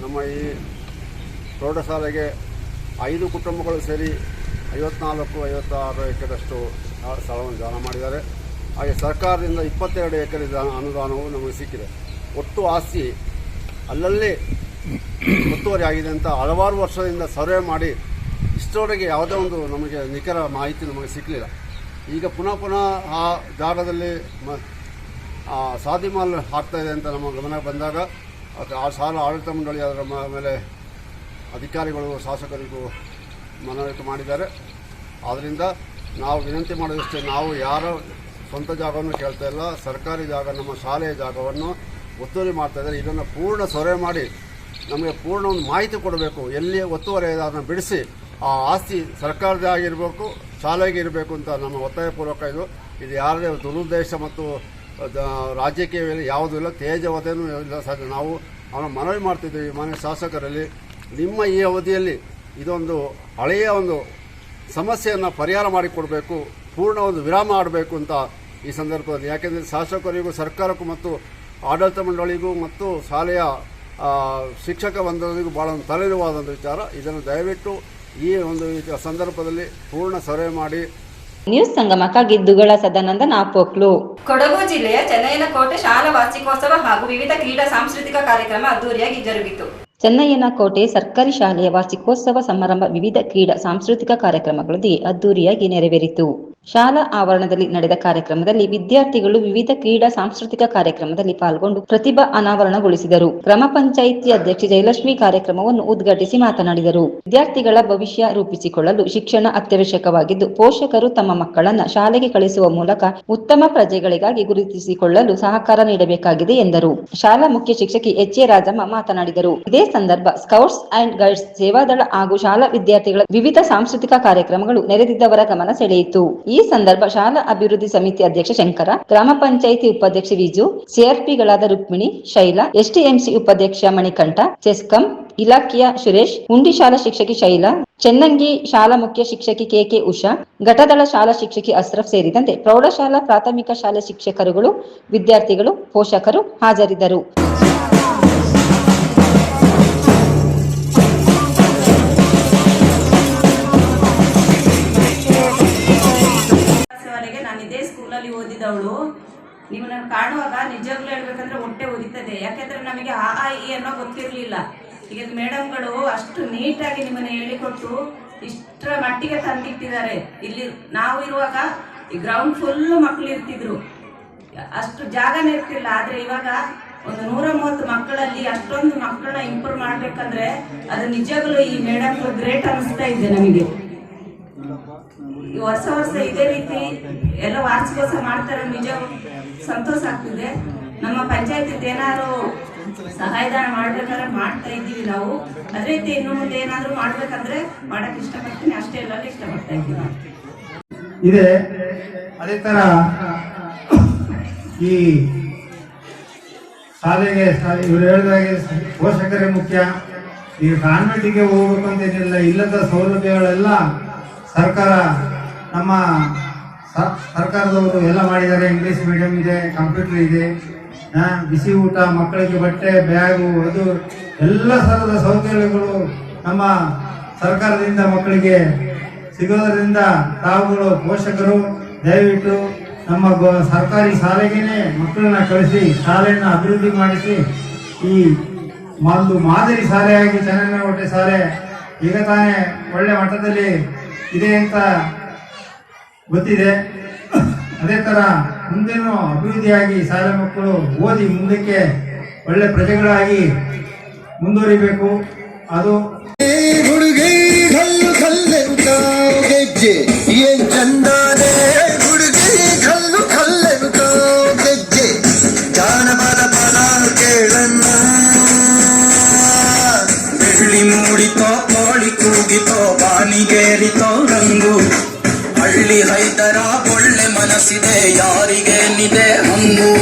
ನಮ್ಮ ಈ ಪ್ರೌಢಶಾಲೆಗೆ 5 ಕುಟುಂಬಗಳು ಸೇರಿ 54-56 ಎಕರೆಯಷ್ಟು ಸ್ಥಳವನ್ನು ದಾನ ಮಾಡಿದ್ದಾರೆ. ಹಾಗೆ ಸರ್ಕಾರದಿಂದ 22 ಎಕರೆ ಅನುದಾನವು ನಮಗೆ ಸಿಕ್ಕಿದೆ. ಒಟ್ಟು ಆಸ್ತಿ ಅಲ್ಲಲ್ಲೇ ಒತ್ತುವರಿ ಆಗಿದೆ ಅಂತ ಹಲವಾರು ವರ್ಷದಿಂದ ಸರ್ವೆ ಮಾಡಿ ಇಷ್ಟರವರೆಗೆ ಯಾವುದೇ ಒಂದು ನಮಗೆ ನಿಖರ ಮಾಹಿತಿ ನಮಗೆ ಸಿಕ್ಕಲಿಲ್ಲ. ಈಗ ಪುನಃ ಆ ಜಾಗದಲ್ಲಿ ಶಾದಿ ಮಾಲ್ ಆಗ್ತಾಯಿದೆ ಅಂತ ನಮ್ಮ ಗಮನಕ್ಕೆ ಬಂದಾಗ ಆ ಶಾಲಾ ಆಡಳಿತ ಮಂಡಳಿ ಅದರ ಮೇಲೆ ಅಧಿಕಾರಿಗಳು ಶಾಸಕರಿಗೂ ಮನವರಿಕೆ ಮಾಡಿದ್ದಾರೆ. ಆದ್ದರಿಂದ ನಾವು ವಿನಂತಿ ಮಾಡೋದಷ್ಟೇ, ನಾವು ಯಾರ ಸ್ವಂತ ಜಾಗವನ್ನು ಕೇಳ್ತಾ ಇಲ್ಲ, ಸರ್ಕಾರಿ ಜಾಗ ನಮ್ಮ ಶಾಲೆಯ ಜಾಗವನ್ನು ಒತ್ತುವರಿ ಮಾಡ್ತಾಯಿದ್ದಾರೆ. ಇದನ್ನು ಪೂರ್ಣ ಸರ್ವೆ ಮಾಡಿ ನಮಗೆ ಪೂರ್ಣ ಒಂದು ಮಾಹಿತಿ ಕೊಡಬೇಕು. ಎಲ್ಲಿ ಒತ್ತುವರಿ ಅದನ್ನು ಬಿಡಿಸಿ ಆ ಆಸ್ತಿ ಸರ್ಕಾರದೇ ಆಗಿರಬೇಕು, ಶಾಲೆಗೆ ಇರಬೇಕು ಅಂತ ನಮ್ಮ ಒತ್ತಾಯಪೂರ್ವಕ ಇದು ಯಾರದೇ ದುರುದ್ದೇಶ ಮತ್ತು ರಾಜಕೀಯ ಯಾವುದೂ ಇಲ್ಲ, ತೇಜವಧೆಯೂ ಇಲ್ಲ. ಸರ್, ನಾವು ಅವನ ಮನವಿ ಮಾಡ್ತಿದ್ದೀವಿ ಮಾನ್ಯ ಶಾಸಕರಲ್ಲಿ, ನಿಮ್ಮ ಈ ಅವಧಿಯಲ್ಲಿ ಇದೊಂದು ಹಳೆಯ ಒಂದು ಸಮಸ್ಯೆಯನ್ನು ಪರಿಹಾರ ಮಾಡಿಕೊಡಬೇಕು, ಪೂರ್ಣ ಒಂದು ವಿರಾಮ ಆಡಬೇಕು ಅಂತ ಈ ಸಂದರ್ಭದಲ್ಲಿ. ಯಾಕೆಂದರೆ ಶಾಸಕರಿಗೂ ಸರ್ಕಾರಕ್ಕೂ ಮತ್ತು ಆಡಳಿತ ಮಂಡಳಿಗೂ ಮತ್ತು ಶಾಲೆಯ ಶಿಕ್ಷಕ ಬಂಧುಗಳಿಗೂ ಭಾಳ ಒಂದು ತಲೆನೋವಾದಂಥ ವಿಚಾರ. ಇದನ್ನು ದಯವಿಟ್ಟು ಈ ಒಂದು ಸಂದರ್ಭದಲ್ಲಿ ಪೂರ್ಣ ಸರ್ವೆ ಮಾಡಿ. ನ್ಯೂಸ್ ಸಂಗಮಕ್ಕಾಗಿ ದುಗಳ ಸದಾನಂದ ನಾಪೋಕ್ಲು. ಕೊಡಗು ಜಿಲ್ಲೆಯ ಚೆನ್ನಯ್ಯನಕೋಟೆ ಶಾಲಾ ವಾರ್ಷಿಕೋತ್ಸವ ಹಾಗೂ ವಿವಿಧ ಕ್ರೀಡಾ ಸಾಂಸ್ಕೃತಿಕ ಕಾರ್ಯಕ್ರಮ ಅದ್ದೂರಿಯಾಗಿ ಜರುಗಿತು. ಚೆನ್ನಯ್ಯನಕೋಟೆ ಸರ್ಕಾರಿ ಶಾಲೆಯ ವಾರ್ಷಿಕೋತ್ಸವ ಸಮಾರಂಭ ವಿವಿಧ ಕ್ರೀಡಾ ಸಾಂಸ್ಕೃತಿಕ ಕಾರ್ಯಕ್ರಮಗಳೊಂದಿಗೆ ಅದ್ದೂರಿಯಾಗಿ ನೆರವೇರಿತು. ಶಾಲಾ ಆವರಣದಲ್ಲಿ ನಡೆದ ಕಾರ್ಯಕ್ರಮದಲ್ಲಿ ವಿದ್ಯಾರ್ಥಿಗಳು ವಿವಿಧ ಕ್ರೀಡಾ ಸಾಂಸ್ಕೃತಿಕ ಕಾರ್ಯಕ್ರಮದಲ್ಲಿ ಪಾಲ್ಗೊಂಡು ಪ್ರತಿಭಾ ಅನಾವರಣಗೊಳಿಸಿದರು. ಗ್ರಾಮ ಪಂಚಾಯಿತಿ ಅಧ್ಯಕ್ಷೆ ಜಯಲಕ್ಷ್ಮಿ ಕಾರ್ಯಕ್ರಮವನ್ನು ಉದ್ಘಾಟಿಸಿ ಮಾತನಾಡಿದರು. ವಿದ್ಯಾರ್ಥಿಗಳ ಭವಿಷ್ಯ ರೂಪಿಸಿಕೊಳ್ಳಲು ಶಿಕ್ಷಣ ಅತ್ಯವಶ್ಯಕವಾಗಿದ್ದು, ಪೋಷಕರು ತಮ್ಮ ಮಕ್ಕಳನ್ನ ಶಾಲೆಗೆ ಕಳಿಸುವ ಮೂಲಕ ಉತ್ತಮ ಪ್ರಜೆಗಳಿಗಾಗಿ ಗುರುತಿಸಿಕೊಳ್ಳಲು ಸಹಕಾರ ನೀಡಬೇಕಾಗಿದೆ ಎಂದರು. ಶಾಲಾ ಮುಖ್ಯ ಶಿಕ್ಷಕಿ HA ರಾಜಮ್ಮ ಮಾತನಾಡಿದರು. ಇದೇ ಸಂದರ್ಭ ಸ್ಕೌಟ್ಸ್ ಅಂಡ್ ಗೈಡ್ಸ್ ಸೇವಾದಳ ಹಾಗೂ ಶಾಲಾ ವಿದ್ಯಾರ್ಥಿಗಳ ವಿವಿಧ ಸಾಂಸ್ಕೃತಿಕ ಕಾರ್ಯಕ್ರಮಗಳು ನೆರೆದಿದ್ದವರ ಗಮನ ಸೆಳೆಯಿತು. ಈ ಸಂದರ್ಭ ಶಾಲಾ ಅಭಿವೃದ್ಧಿ ಸಮಿತಿ ಅಧ್ಯಕ್ಷ ಶಂಕರ, ಗ್ರಾಮ ಪಂಚಾಯಿತಿ ಉಪಾಧ್ಯಕ್ಷೆ ವಿಜು, CRPಗಳಾದ ರುಕ್ಮಿಣಿ, ಶೈಲಾ, STMC ಉಪಾಧ್ಯಕ್ಷ ಮಣಿಕಂಠ, ಚೆಸ್ಕಂ ಇಲಾಖೆಯ ಸುರೇಶ್, ಉಂಡಿ ಶಾಲಾ ಶಿಕ್ಷಕಿ ಶೈಲಾ, ಚೆನ್ನಂಗಿ ಶಾಲಾ ಮುಖ್ಯ ಶಿಕ್ಷಕಿ KK ಉಷಾ, ಘಟದಳ ಶಾಲಾ ಶಿಕ್ಷಕಿ ಅಸ್ರಫ್ ಸೇರಿದಂತೆ ಪ್ರೌಢಶಾಲಾ ಪ್ರಾಥಮಿಕ ಶಾಲಾ ಶಿಕ್ಷಕರುಗಳು, ವಿದ್ಯಾರ್ಥಿಗಳು, ಪೋಷಕರು ಹಾಜರಿದ್ದರು. ಓದಿದವಳು ನೀವು ನಾನು ಕಾಣುವಾಗ ನಿಜವಾಗ್ಲೂ ಹೇಳ್ಬೇಕಂದ್ರೆ ಹೊಟ್ಟೆ ಉರಿತದೆ. ಯಾಕೆಂದ್ರೆ ನಮಗೆ ಆ ಈ ಅನ್ನೋ ಗೊತ್ತಿರಲಿಲ್ಲ. ಈಗ ಮೇಡಮ್ಗಳು ಅಷ್ಟು ನೀಟಾಗಿ ನಿಮ್ಮನ್ನ ಹೇಳಿಕೊಟ್ಟು ಇಷ್ಟರ ಮಟ್ಟಿಗೆ ತಂದಿಟ್ಟಿದ್ದಾರೆ. ಇಲ್ಲಿ ನಾವು ಇರುವಾಗ ಈ ಗ್ರೌಂಡ್ ಫುಲ್ ಮಕ್ಕಳು ಇರ್ತಿದ್ರು, ಅಷ್ಟು ಜಾಗನೇ ಇರ್ತಿಲ್ಲ. ಆದ್ರೆ ಇವಾಗ ಒಂದು 130 ಮಕ್ಕಳಲ್ಲಿ ಅಷ್ಟೊಂದು ಮಕ್ಕಳನ್ನ ಇಂಪ್ರೂವ್ ಮಾಡ್ಬೇಕಂದ್ರೆ ಅದು ನಿಜವಾಗ್ಲೂ ಈ ಮೇಡಮ್ಗಳು ಗ್ರೇಟ್ ಅನಿಸ್ತಾ ಇದೆ ನಮಗೆ. ವರ್ಷ ಇದೇ ರೀತಿ ಎಲ್ಲ ವಾರ್ಷಿಕೋತ್ಸವ ಮಾಡ್ತಾರೆ, ನಿಜ ಸಂತೋಷ ಆಗ್ತಿದೆ. ನಮ್ಮ ಪಂಚಾಯತ್ ಏನಾದ್ರು ಸಹಾಯದಾನ ಮಾಡ್ಬೇಕಾದ್ರೆ ಮಾಡ್ತಾ ಇದ್ದೀವಿ ನಾವು. ಅದೇ ರೀತಿ ಇನ್ನು ಮುಂದೆ ಏನಾದ್ರು ಮಾಡ್ಬೇಕಂದ್ರೆ ಮಾಡಕ್ ಇಷ್ಟಪಡ್ತೀನಿ, ಅಷ್ಟೇ ಎಲ್ಲ ಇಷ್ಟಪಡ್ತಾ ಇದ್ದೀನಿ. ಇದೆ ಅದೇ ತರ ಈ ಶಾಲೆಗೆ ಇವರು ಹೇಳಿದಾಗೆ ಪೋಷಕರೇ ಮುಖ್ಯ, ಈಗ ಕಾನ್ವೆಂಟಿಗೆ ಹೋಗ್ಬೇಕು ಅಂತೇನಿಲ್ಲ, ಇಲ್ಲದ ಸೌಲಭ್ಯಗಳೆಲ್ಲ ಸರ್ಕಾರ ನಮ್ಮ ಸರ್ಕಾರದವರು ಎಲ್ಲ ಮಾಡಿದ್ದಾರೆ. ಇಂಗ್ಲೀಷ್ ಮೀಡಿಯಂ ಇದೆ, ಕಂಪ್ಯೂಟರ್ ಇದೆ, ಬಿಸಿ ಊಟ, ಮಕ್ಕಳಿಗೆ ಬಟ್ಟೆ, ಬ್ಯಾಗು, ಅದು ಎಲ್ಲ ಥರದ ಸೌಕರ್ಯಗಳು ನಮ್ಮ ಸರ್ಕಾರದಿಂದ ಮಕ್ಕಳಿಗೆ ಸಿಗೋದರಿಂದ ತಾವುಗಳು ಪೋಷಕರು ದಯವಿಟ್ಟು ನಮ್ಮ ಸರ್ಕಾರಿ ಶಾಲೆಗೇನೆ ಮಕ್ಕಳನ್ನ ಕಳಿಸಿ ಶಾಲೆಯನ್ನು ಅಭಿವೃದ್ಧಿ ಮಾಡಿಸಿ ಈ ಒಂದು ಮಾದರಿ ಶಾಲೆಯಾಗಿ ಚನ್ನನಹೊಟ್ಟೆ ಶಾಲೆ ಈಗ ತಾನೇ ಒಳ್ಳೆ ಮಟ್ಟದಲ್ಲಿ ಇದೆ ಅಂತ ಗೊತ್ತಿದೆ. ಅದೇ ಥರ ಮುಂದೇನೂ ಅಭಿವೃದ್ಧಿಯಾಗಿ ಶಾಲೆ ಮಕ್ಕಳು ಓದಿ ಮುಂದಕ್ಕೆ ಒಳ್ಳೆ ಪ್ರಜೆಗಳಾಗಿ ಮುಂದುವರಿಬೇಕು. ಅದು ಹುಡುಗಿ ಕಲ್ಲು ಕಲ್ಲೆಂತಾವ್ ಗೆಜ್ಜೆ ಏನ್ ಚಂದಾನೆ, ಹುಡುಗಿ ಕಲ್ಲು ಕಲ್ಲೆಂತಾವ್ ಗೆಜ್ಜೆ ಜಾನಪದ ಪದ ಕೇಳನ್ನ. ಬೆಳ್ಳಿ ಮೂಡಿತೋ ಕೋಳಿ ಕೂಗಿತೋ ಬಾನಿಗೇರಿತೋ ರಂಗು, ಹಳ್ಳಿ ರೈತರ ಒಳ್ಳೆ ಮನಸ್ಸಿದೆ ಯಾರಿಗೇನಿದೆ ಹಂಗು.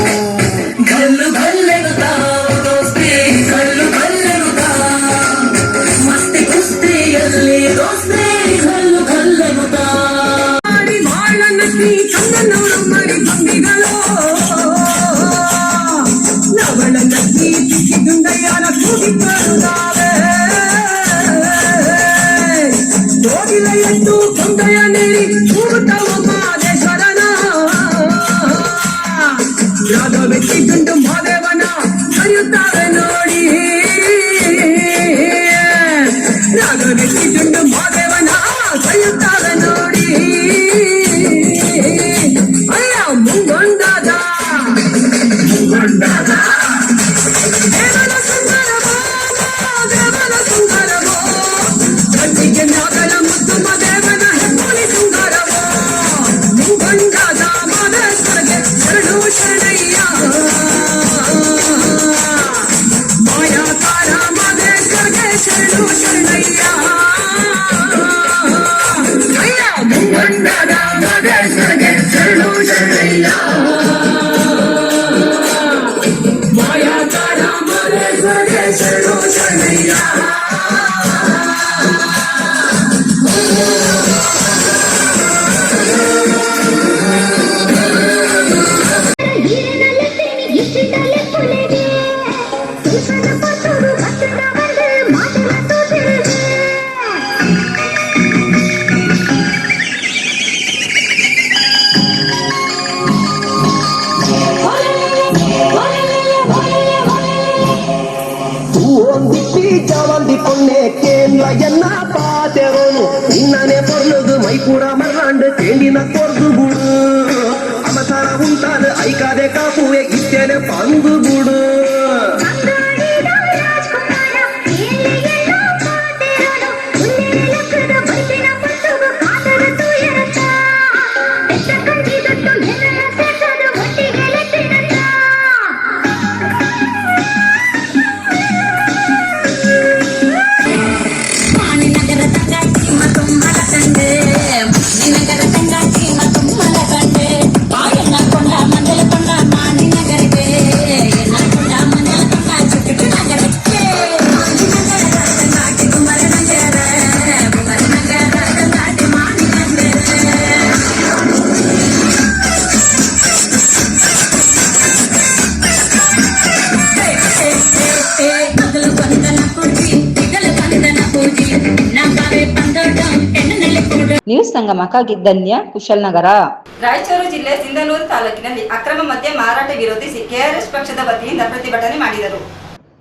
ಕಲ್ಲು ಕಲ್ಲೆಂತಾವ್ ದೋಸ್ತಿ ಕಲ್ಲು ಕಲ್ಲೆಂತಾವ್, ಮಸ್ತಿ ಕುಸ್ತಿಯಲ್ಲಿ ದೋಸ್ತಿ ಕಲ್ಲು ಕಲ್ಲೆಂತಾವ್. ಮಾಳನಸಿ ಚಂದನವರು ಮರಿ ಬಂದಿಗಳೋ, ಲವಳ ನಸಿ ಬಿಸಿ ದುಂಡಯ್ಯನ ಕೂಗಿಗಳು ನಾವೇ. ಜೋಗಿಲ ಎಂದು ಕೊಂದಯ ನೀಡಿ ಕೂಗುತ್ತವ ಮಾದೇಶ್ವರನ, ಯಾದ ವ್ಯಕ್ತಿ ಗಂಡು ಮಾದೇವನ ಕರೆಯುತ್ತಾರೆ ನೋಡಿ. ಯಾದ ವ್ಯಕ್ತಿ ಗಂಡು ಮಾದೇವನ ಕರೆಯುತ್ತಾರೆ ನೋಡಿ. ಅಯ್ಯ ಮುಂಗೊಂಡಾದ ಮುಂಗೊಂಡಾದ ದೇವನ ಸುಂದರವೋ, ದೇವನ ಸುಂದರವೋ, ಕಣ್ಣಿಗೆ ನಾಗಲ ಮುದ್ದು ಮದೇವನ ಹೆಮ್ಮೊಳಿ ಸುಂದರವೋ. ಮುಂಗೊಂಡಾದ ಮಾದೇಶ್ವರಗೆ ಶರಣು ಶರಣಯ್ಯ, ಮಾಯಾಕಾರ ಮಾದೇಶ್ವರಗೆ ಶರಣು ಶರಣಯ್ಯ. ಅಯ್ಯ ಮುಂಗೊಂಡಾದ ಮಾದೇಶ್ವರಗೆ ಶರಣು ಶರಣಯ್ಯ, ಮಾಯಾಕಾರ ಮಾದೇಶ್ವರಗೆ ಶರಣು ಶರಣಯ್ಯ. ஜாவந்தி பொண்ணே கேள்வ என்ன பாத்தேரோனு நின்னனே பொருளுது மைக்கூட மர்றாண்டு தேண்டின பொருது குடு அவசர உண்டாது ஐக்காதே காப்புவே இத்தேனே பங்கு குடு. ನ್ಯೂಸ್ ಸಂಗಮಕ್ಕಾಗಿ ಧನ್ಯ, ಕುಶಲ್ನಗರ. ರಾಯಚೂರು ಜಿಲ್ಲೆ ಸಿಂಧನೂರು ತಾಲೂಕಿನಲ್ಲಿ ಅಕ್ರಮ ಮದ್ಯ ಮಾರಾಟ ವಿರೋಧಿಸಿ ಕೆಆರ್ಎಸ್ ಪಕ್ಷದ ವತಿಯಿಂದ ಪ್ರತಿಭಟನೆ ಮಾಡಿದರು.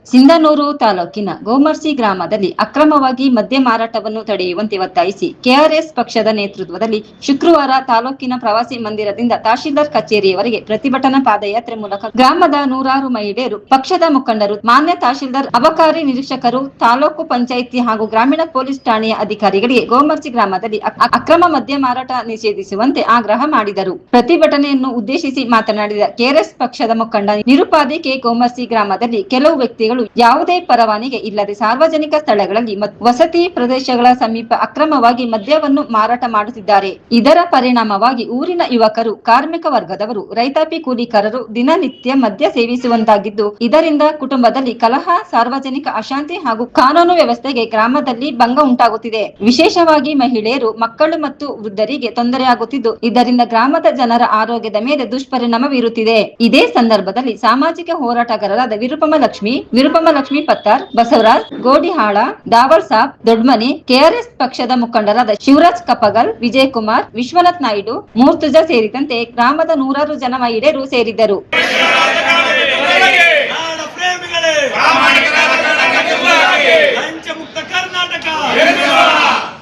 ಸಿಂಧನೂರು ತಾಲೂಕಿನ ಗೋಮರ್ಸಿ ಗ್ರಾಮದಲ್ಲಿ ಅಕ್ರಮವಾಗಿ ಮದ್ಯ ಮಾರಾಟವನ್ನು ತಡೆಯುವಂತೆ ಒತ್ತಾಯಿಸಿ ಕೆಆರ್ಎಸ್ ಪಕ್ಷದ ನೇತೃತ್ವದಲ್ಲಿ ಶುಕ್ರವಾರ ತಾಲೂಕಿನ ಪ್ರವಾಸಿ ಮಂದಿರದಿಂದ ತಹಶೀಲ್ದಾರ್ ಕಚೇರಿಯವರೆಗೆ ಪ್ರತಿಭಟನಾ ಪಾದಯಾತ್ರೆ ಮೂಲಕ ಗ್ರಾಮದ ನೂರಾರು ಮಹಿಳೆಯರು, ಪಕ್ಷದ ಮುಖಂಡರು, ಮಾನ್ಯ ತಹಶೀಲ್ದಾರ್, ಅಬಕಾರಿ ನಿರೀಕ್ಷಕರು, ತಾಲೂಕು ಪಂಚಾಯಿತಿ ಹಾಗೂ ಗ್ರಾಮೀಣ ಪೊಲೀಸ್ ಠಾಣೆಯ ಅಧಿಕಾರಿಗಳಿಗೆ ಗೋಮರ್ಸಿ ಗ್ರಾಮದಲ್ಲಿ ಅಕ್ರಮ ಮದ್ಯ ಮಾರಾಟ ನಿಷೇಧಿಸುವಂತೆ ಆಗ್ರಹ ಮಾಡಿದರು. ಪ್ರತಿಭಟನೆಯನ್ನು ಉದ್ದೇಶಿಸಿ ಮಾತನಾಡಿದ ಕೆಆರ್ಎಸ್ ಪಕ್ಷದ ಮುಖಂಡ ನಿರುಪಾದಿ ಕೆ ಗೋಮರ್ಸಿ ಗ್ರಾಮದಲ್ಲಿ ಕೆಲವು ವ್ಯಕ್ತಿಗಳು ವ್ಯಕ್ತಿಗಳು ಯಾವುದೇ ಪರವಾನಗಿ ಇಲ್ಲದೆ ಸಾರ್ವಜನಿಕ ಸ್ಥಳಗಳಲ್ಲಿ ವಸತಿ ಪ್ರದೇಶಗಳ ಸಮೀಪ ಅಕ್ರಮವಾಗಿ ಮದ್ಯವನ್ನು ಮಾರಾಟ ಮಾಡುತ್ತಿದ್ದಾರೆ. ಇದರ ಪರಿಣಾಮವಾಗಿ ಊರಿನ ಯುವಕರು, ಕಾರ್ಮಿಕ ವರ್ಗದವರು, ರೈತಾಪಿ ಕೂಲಿಕಾರರು ದಿನನಿತ್ಯ ಮದ್ಯ ಸೇವಿಸುವಂತಾಗಿದ್ದು, ಇದರಿಂದ ಕುಟುಂಬದಲ್ಲಿ ಕಲಹ, ಸಾರ್ವಜನಿಕ ಅಶಾಂತಿ ಹಾಗೂ ಕಾನೂನು ವ್ಯವಸ್ಥೆಗೆ ಗ್ರಾಮದಲ್ಲಿ ಭಂಗ ಉಂಟಾಗುತ್ತಿದೆ. ವಿಶೇಷವಾಗಿ ಮಹಿಳೆಯರು, ಮಕ್ಕಳು ಮತ್ತು ವೃದ್ಧರಿಗೆ ತೊಂದರೆಯಾಗುತ್ತಿದ್ದು, ಇದರಿಂದ ಗ್ರಾಮದ ಜನರ ಆರೋಗ್ಯದ ಮೇಲೆ ದುಷ್ಪರಿಣಾಮ ಬೀರುತ್ತಿದೆ. ಇದೇ ಸಂದರ್ಭದಲ್ಲಿ ಸಾಮಾಜಿಕ ಹೋರಾಟಗಾರರಾದ ವಿರುಪಮ ಲಕ್ಷ್ಮಿ ಪತ್ತಾರ್, ಬಸವರಾಜ್ ಗೋಡಿಹಾಳ, ದಾವರ್ ಸಾಬ್ ದೊಡ್ಮನಿ, ಕೆಆರ್ಎಸ್ ಪಕ್ಷದ ಮುಖಂಡರಾದ ಶಿವರಾಜ್ ಕಪ್ಪಗಲ್, ವಿಜಯ್ ಕುಮಾರ್, ವಿಶ್ವನಾಥ್ ನಾಯ್ಡು, ಮೂರ್ತುಜಾ ಸೇರಿದಂತೆ ಗ್ರಾಮದ ನೂರಾರು ಜನ ಮಹಿಳೆಯರು ಸೇರಿದ್ದರು.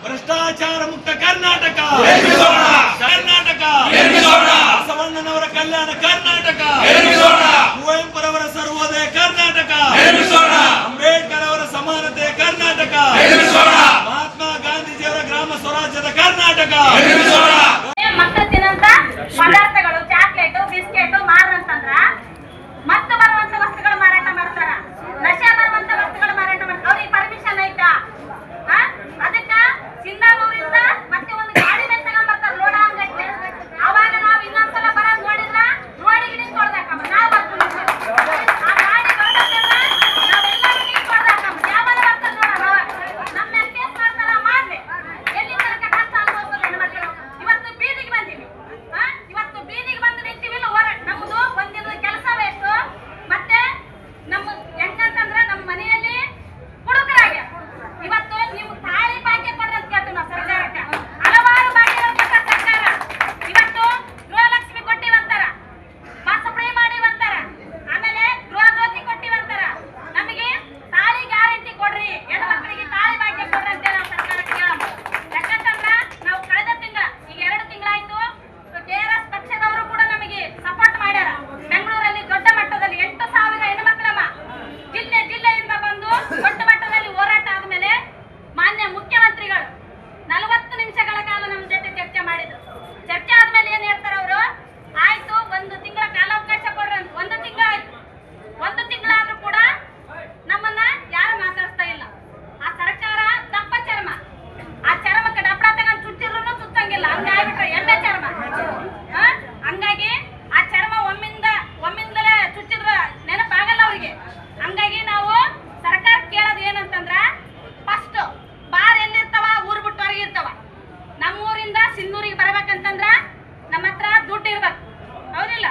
ಭ್ರಷ್ಟಾಚಾರ ಮುಕ್ತ ಕರ್ನಾಟಕ, ಬಸವಣ್ಣನವರ ಕಲ್ಯಾಣ ಕರ್ನಾಟಕ, ಕುವೆಂಪುರವರ ಸರ್ವೋದಯ ಕರ್ನಾಟಕ, ಅಂಬೇಡ್ಕರ್ ಅವರ ಸಮಾನತೆ ಕರ್ನಾಟಕ, ಮಹಾತ್ಮ ಗಾಂಧೀಜಿಯವರ ಗ್ರಾಮ ಸ್ವರಾಜ್ಯದ ಕರ್ನಾಟಕ. ಮಕ್ಕಳು ತಿನ್ನಂತ ಪದಾರ್ಥಗಳು, ಚಾಕ್ಲೇಟು, ಬಿಸ್ಕೆಟ್ ಮಾರಂತಂದ್ರ ಮತ್ತು ಬರುವಂತ ವಸ್ತುಗಳು ಮಾರಾಟ ಮಾಡ್ತಾರ. ನಶೆ ಬರುವಂತ ವಸ್ತುಗಳು ಮಾರಾಟ ಮಾಡ್ತಾರ. ಅವ್ರಿಗೆ ಪರ್ಮಿಷನ್ ಐತಾ? ಅದಕ್ಕ ಸಿಂಧಾನೂರಿಂದ ಮತ್ತೆ ಒಂದು ಗಾಡಿ ಮೇಲೆ ತಗೊಂಡ್ಬರ್ತಾರ ಲೋಡ ಹಂಗೈತೆ. ಅವಾಗ ನಾವ್ ಇನ್ನೊಂದ್ಸಲ ಬರೋದ್ ನೋಡಿದ್ರ ರೋಡಿಗೆ ನಿಂತು ಹೊಡ್ದಾಕಮ್ಮ. ನಾವ್ ಬರ್ತೀವಿ ಆ ಗಾಡಿ ಬರ್ಬೇಕಂದ್ರ ನಾವೆಲ್ಲರೂ ನಿಂತು ಹೊಡ್ದಾಕಮ್ಮ. ಯಾವಾಗ ಬರ್ತಾರ ನೋಡ, ನಮ್ಮ ಕೇಸ್ ಮಾಡ್ತಾರ ಮಾಡ್ಲಿ. ಎಲ್ಲಿ ತನಕ ಕಷ್ಟ ಅನುಭವಿಸೋದು ಹೆಣ್ಮಕ್ಳು. ಇವತ್ತು ಬೀದಿಗೆ ಬಂದೀವಿ. ಇವತ್ತು ಬೀದಿಗೆ ಬಂದು ನಿಂತೀವಿ. ನಮ್ದು ಒಂದಿನ ಕೆಲಸ ಬೇಕು. ಮತ್ತೆ ನಮ್ಮ ಹೆಂಗಂತಂದ್ರ ನಮ್ಮ ಮನೆಯಲ್ಲಿ ಹುಡುಗರಾಗ್ಯ ಇವತ್ತು ನೀವು ತಾಳಿ ಭಾಗ್ಯ ಕೊಡ್ರಂತ ಕೇಳ್ತೀವಿ ನಾವು ಸರ್ಕಾರಕ್ಕೆ. ಹಲವಾರು ಭಾಗ್ಯಗಳು ಕೊಟ್ಟ ಸರ್ಕಾರ. ಇವತ್ತು ಗೃಹಲಕ್ಷ್ಮಿ ಕೊಟ್ಟಿವಂತಾರ, ಮಾಸಪ್ರೈ ಮಾಡಿವಂತಾರ, ಆಮೇಲೆ ಗೃಹ ಜ್ಯೋತಿ ಕೊಟ್ಟಿವಂತಾರ. ನಮಗೆ ತಾಳಿ ಗ್ಯಾರಂಟಿ ಕೊಡ್ರಿ, ಹೆಣ್ಮಕ್ಳಿಗೆ ತಾಳಿ ಭಾಗ್ಯ ಕೊಡ್ರಿ ಅಂತ ನಾವು ಸರ್ಕಾರಕ್ಕೆ ಹೇಳೋಣ. ಯಾಕಂತಂದ್ರ ನಾವು ಕಳೆದ ತಿಂಗಳ, ಈಗ 2 ತಿಂಗಳಾಯ್ತು, ಕೆಆರ್ಎಸ್ ಪಕ್ಷದವರು ಕೂಡ ನಮಗೆ ಸಪೋರ್ಟ್ ಮಾಡ್ಯಾರ. ಬೆಂಗಳೂರಲ್ಲಿ ದೊಡ್ಡ ಮಟ್ಟದಲ್ಲಿ 8,000 ಹೆಣ್ಮಕ್ಳಮ್ಮ ಜಿಲ್ಲೆಯಿಂದ ಬಂದು ದೊಡ್ಡ ಮಟ್ಟದಲ್ಲಿ ಹೋರಾಟ ಆದ್ಮೇಲೆ ಮಾನ್ಯ ಮುಖ್ಯಮಂತ್ರಿಗಳು 40 ನಿಮಿಷಗಳ ಕಾಲ ನಮ್ಮ ಜೊತೆ ಚರ್ಚೆ ಮಾಡಿದ್ರು. ಚರ್ಚೆ ಆದ್ಮೇಲೆ ಏನ್ ಹೇಳ್ತಾರ ಅವರು? ಆಯ್ತು, 1 ತಿಂಗಳ ಕಾಲಾವಕಾಶ ಕೊಡ್ರಿ ಅಂತ. 1 ತಿಂಗಳ ಆಯ್ತು. 1 ತಿಂಗಳಾದ್ರೂ ಕೂಡ ನಮ್ಮನ್ನ ಯಾರು ಮಾತಾಡ್ತಾ ಇಲ್ಲ. ಆ ಸರ್ಕಾರ ದಪ್ಪ ಚರ್ಮ, ಆ ಚರ್ಮಕ್ಕೆ ಡಬ್ರ ತಗೊಂಡು ಚುಚ್ಚಿದ್ರು ಸುತ್ತಂಗಿಲ್ಲ, ಹಂಗ ಆಗ್ಬಿಟ್ರೆ ಎಮ್ಮೆ ಚರ್ಮ. ಹಂಗಾಗಿ ಆ ಚರ್ಮ ಒಮ್ಮಿಂದಲೇ ಚುಚ್ಚಿದ್ರ ನೆನಪಾಗಲ್ಲ ಅವ್ರಿಗೆ. ಹಂಗಾಗಿ ನಾವು ಸರ್ಕಾರ ಕೇಳೋದು ಏನಂತಂದ್ರ, ಫಸ್ಟ್ ಬಾರ್ ಎಲ್ಲಿರ್ತಾವ, ಊರ್ ಬಿಟ್ಟು ಹೊರಗೆ ಇರ್ತಾವ. ನಮ್ಮೂರಿಂದ ಸಿನ್ನೂರಿಗೆ ಬರ್ಬೇಕಂತಂದ್ರ ನಮ್ಮ ಹತ್ರ ದುಡ್ಡು ಇರ್ಬೇಕು, ಹೌದಿಲ್ಲ?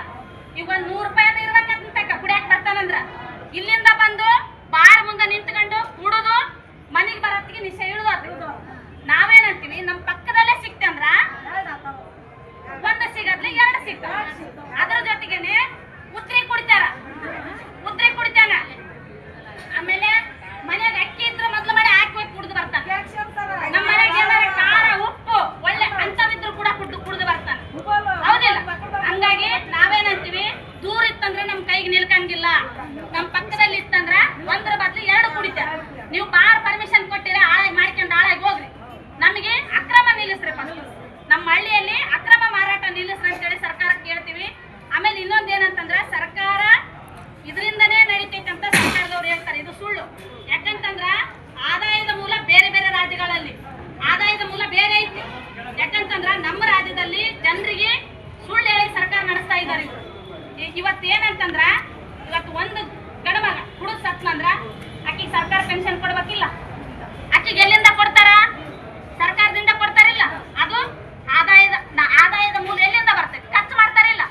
ಈಗ 100 ರೂಪಾಯಿ ಇರ್ಬೇಕಂತ ಕುಡಿಯಾಕ್ ಬರ್ತಾನಂದ್ರ ಇಲ್ಲಿಂದ ಬಂದು ಬಾರ್ ಮುಂದೆ ನಿಂತ್ಕೊಂಡು ಕುಡುದು ಮನೆಗೆ ಬರೋತ್ತಿಗೆ ನಿಶ್ಚಯ ಇಳುದು. ನಾವೇನಂತೀವಿ, ನಮ್ಮ ಪಕ್ಕದಲ್ಲೇ ಸಿಕ್ತಂದ್ರ 1 ಸಿಗದ್ಲಿ 2 ಸಿಗ್ತಾವ. ಅದ್ರ ಜೊತೆಗೇನೆ ಉತ್ರಿ ಕುಡಿತಾರ, ಉತ್ರಿ ಕುಡಿತಾನ. ಆಮೇಲೆ ಮನೆಯಾಗ ಅಕ್ಕಿ ಇದ್ರೆ ಮೊದ್ಲು ಮಾಡಿ ಹಾಕಿ ಕುಡ್ದು ಬರ್ತಾನ. ನಮ್ಮ ಮನೆಗೆ ಏನಾರ ಖಾರ, ಉಪ್ಪು ಒಳ್ಳೆ ಅಂತವಿದ್ರು ಕೂಡ ಕುಡ್ದು ಬರ್ತಾನ, ಹೌದಿಲ್ಲ? ಹಂಗಾಗಿ ನಾವೇನಂತೀವಿ, ದೂರ ಇತ್ತಂದ್ರೆ ನಮ್ ಕೈಗೆ ನಿಲ್ಕಂಗಿಲ್ಲ. ನಮ್ ಪಕ್ಕದಲ್ಲಿ ಇತ್ತಂದ್ರ 1ರ ಬದ್ಲು 2 ಕುಡಿತಾರ. ನೀವು ಬಾರ್ ಪರ್ಮಿಷನ್ ಕೊಟ್ಟಿರ, ಹಾಳಾಗಿ ಮಾಡ್ಕೊಂಡು ಹಾಳಾಗಿ ಹೋಗ್ರಿ. ನಮಗೆ ಅಕ್ರಮ ನಿಲ್ಲಿಸ್ರಿ. ನಮ್ಮ ಹಳ್ಳಿಯಲ್ಲಿ ಅಕ್ರಮ ಮಾರಾಟ ನಿಲ್ಲಿಸ್ರಿ ಅಂತೇಳಿ ಸರ್ಕಾರಕ್ಕೆ ಕೇಳ್ತೀವಿ. ಆಮೇಲೆ ಇನ್ನೊಂದೇನಂತಂದ್ರ, ಸರ್ಕಾರ ಇದರಿಂದನೇ ನಡೀತೈತೆ ಅಂತ ಸರ್ಕಾರದವ್ರು ಹೇಳ್ತಾರೆ. ಇದು ಸುಳ್ಳು. ಯಾಕಂತಂದ್ರ ಆದಾಯದ ಮೂಲ ಬೇರೆ ಬೇರೆ ರಾಜ್ಯಗಳಲ್ಲಿ ಆದಾಯದ ಮೂಲ ಬೇರೆ ಐತಿ. ಯಾಕಂತಂದ್ರ ನಮ್ಮ ರಾಜ್ಯದಲ್ಲಿ ಜನರಿಗೆ ಸುಳ್ಳು ಹೇಳಿ ಸರ್ಕಾರ ನಡೆಸ್ತಾ ಇದ್ದಾರೆ ಇವರು. ಇವತ್ತೇನಂತಂದ್ರ, ಇವತ್ತು ಒಂದು ಗಣಮಗ ಹುಡುಗ ಸತ್ನಂದ್ರ ಆಕಿಗೆ ಸರ್ಕಾರ ಪೆನ್ಷನ್ ಕೊಡ್ಬೇಕಿಲ್ಲ. ಆಕಿಗೆ ಎಲ್ಲಿಂದ ಕೊಡ್ತಾರ? ಸರ್ಕಾರದಿಂದ ಕೊಡ್ತಾರಿಲ್ಲ. ಅದು ಆದಾಯದ ಮೂಲ ಎಲ್ಲಿಂದ ಬರ್ತೈತಿ? ಖರ್ಚು ಮಾಡ್ತಾರಿಲ್ಲ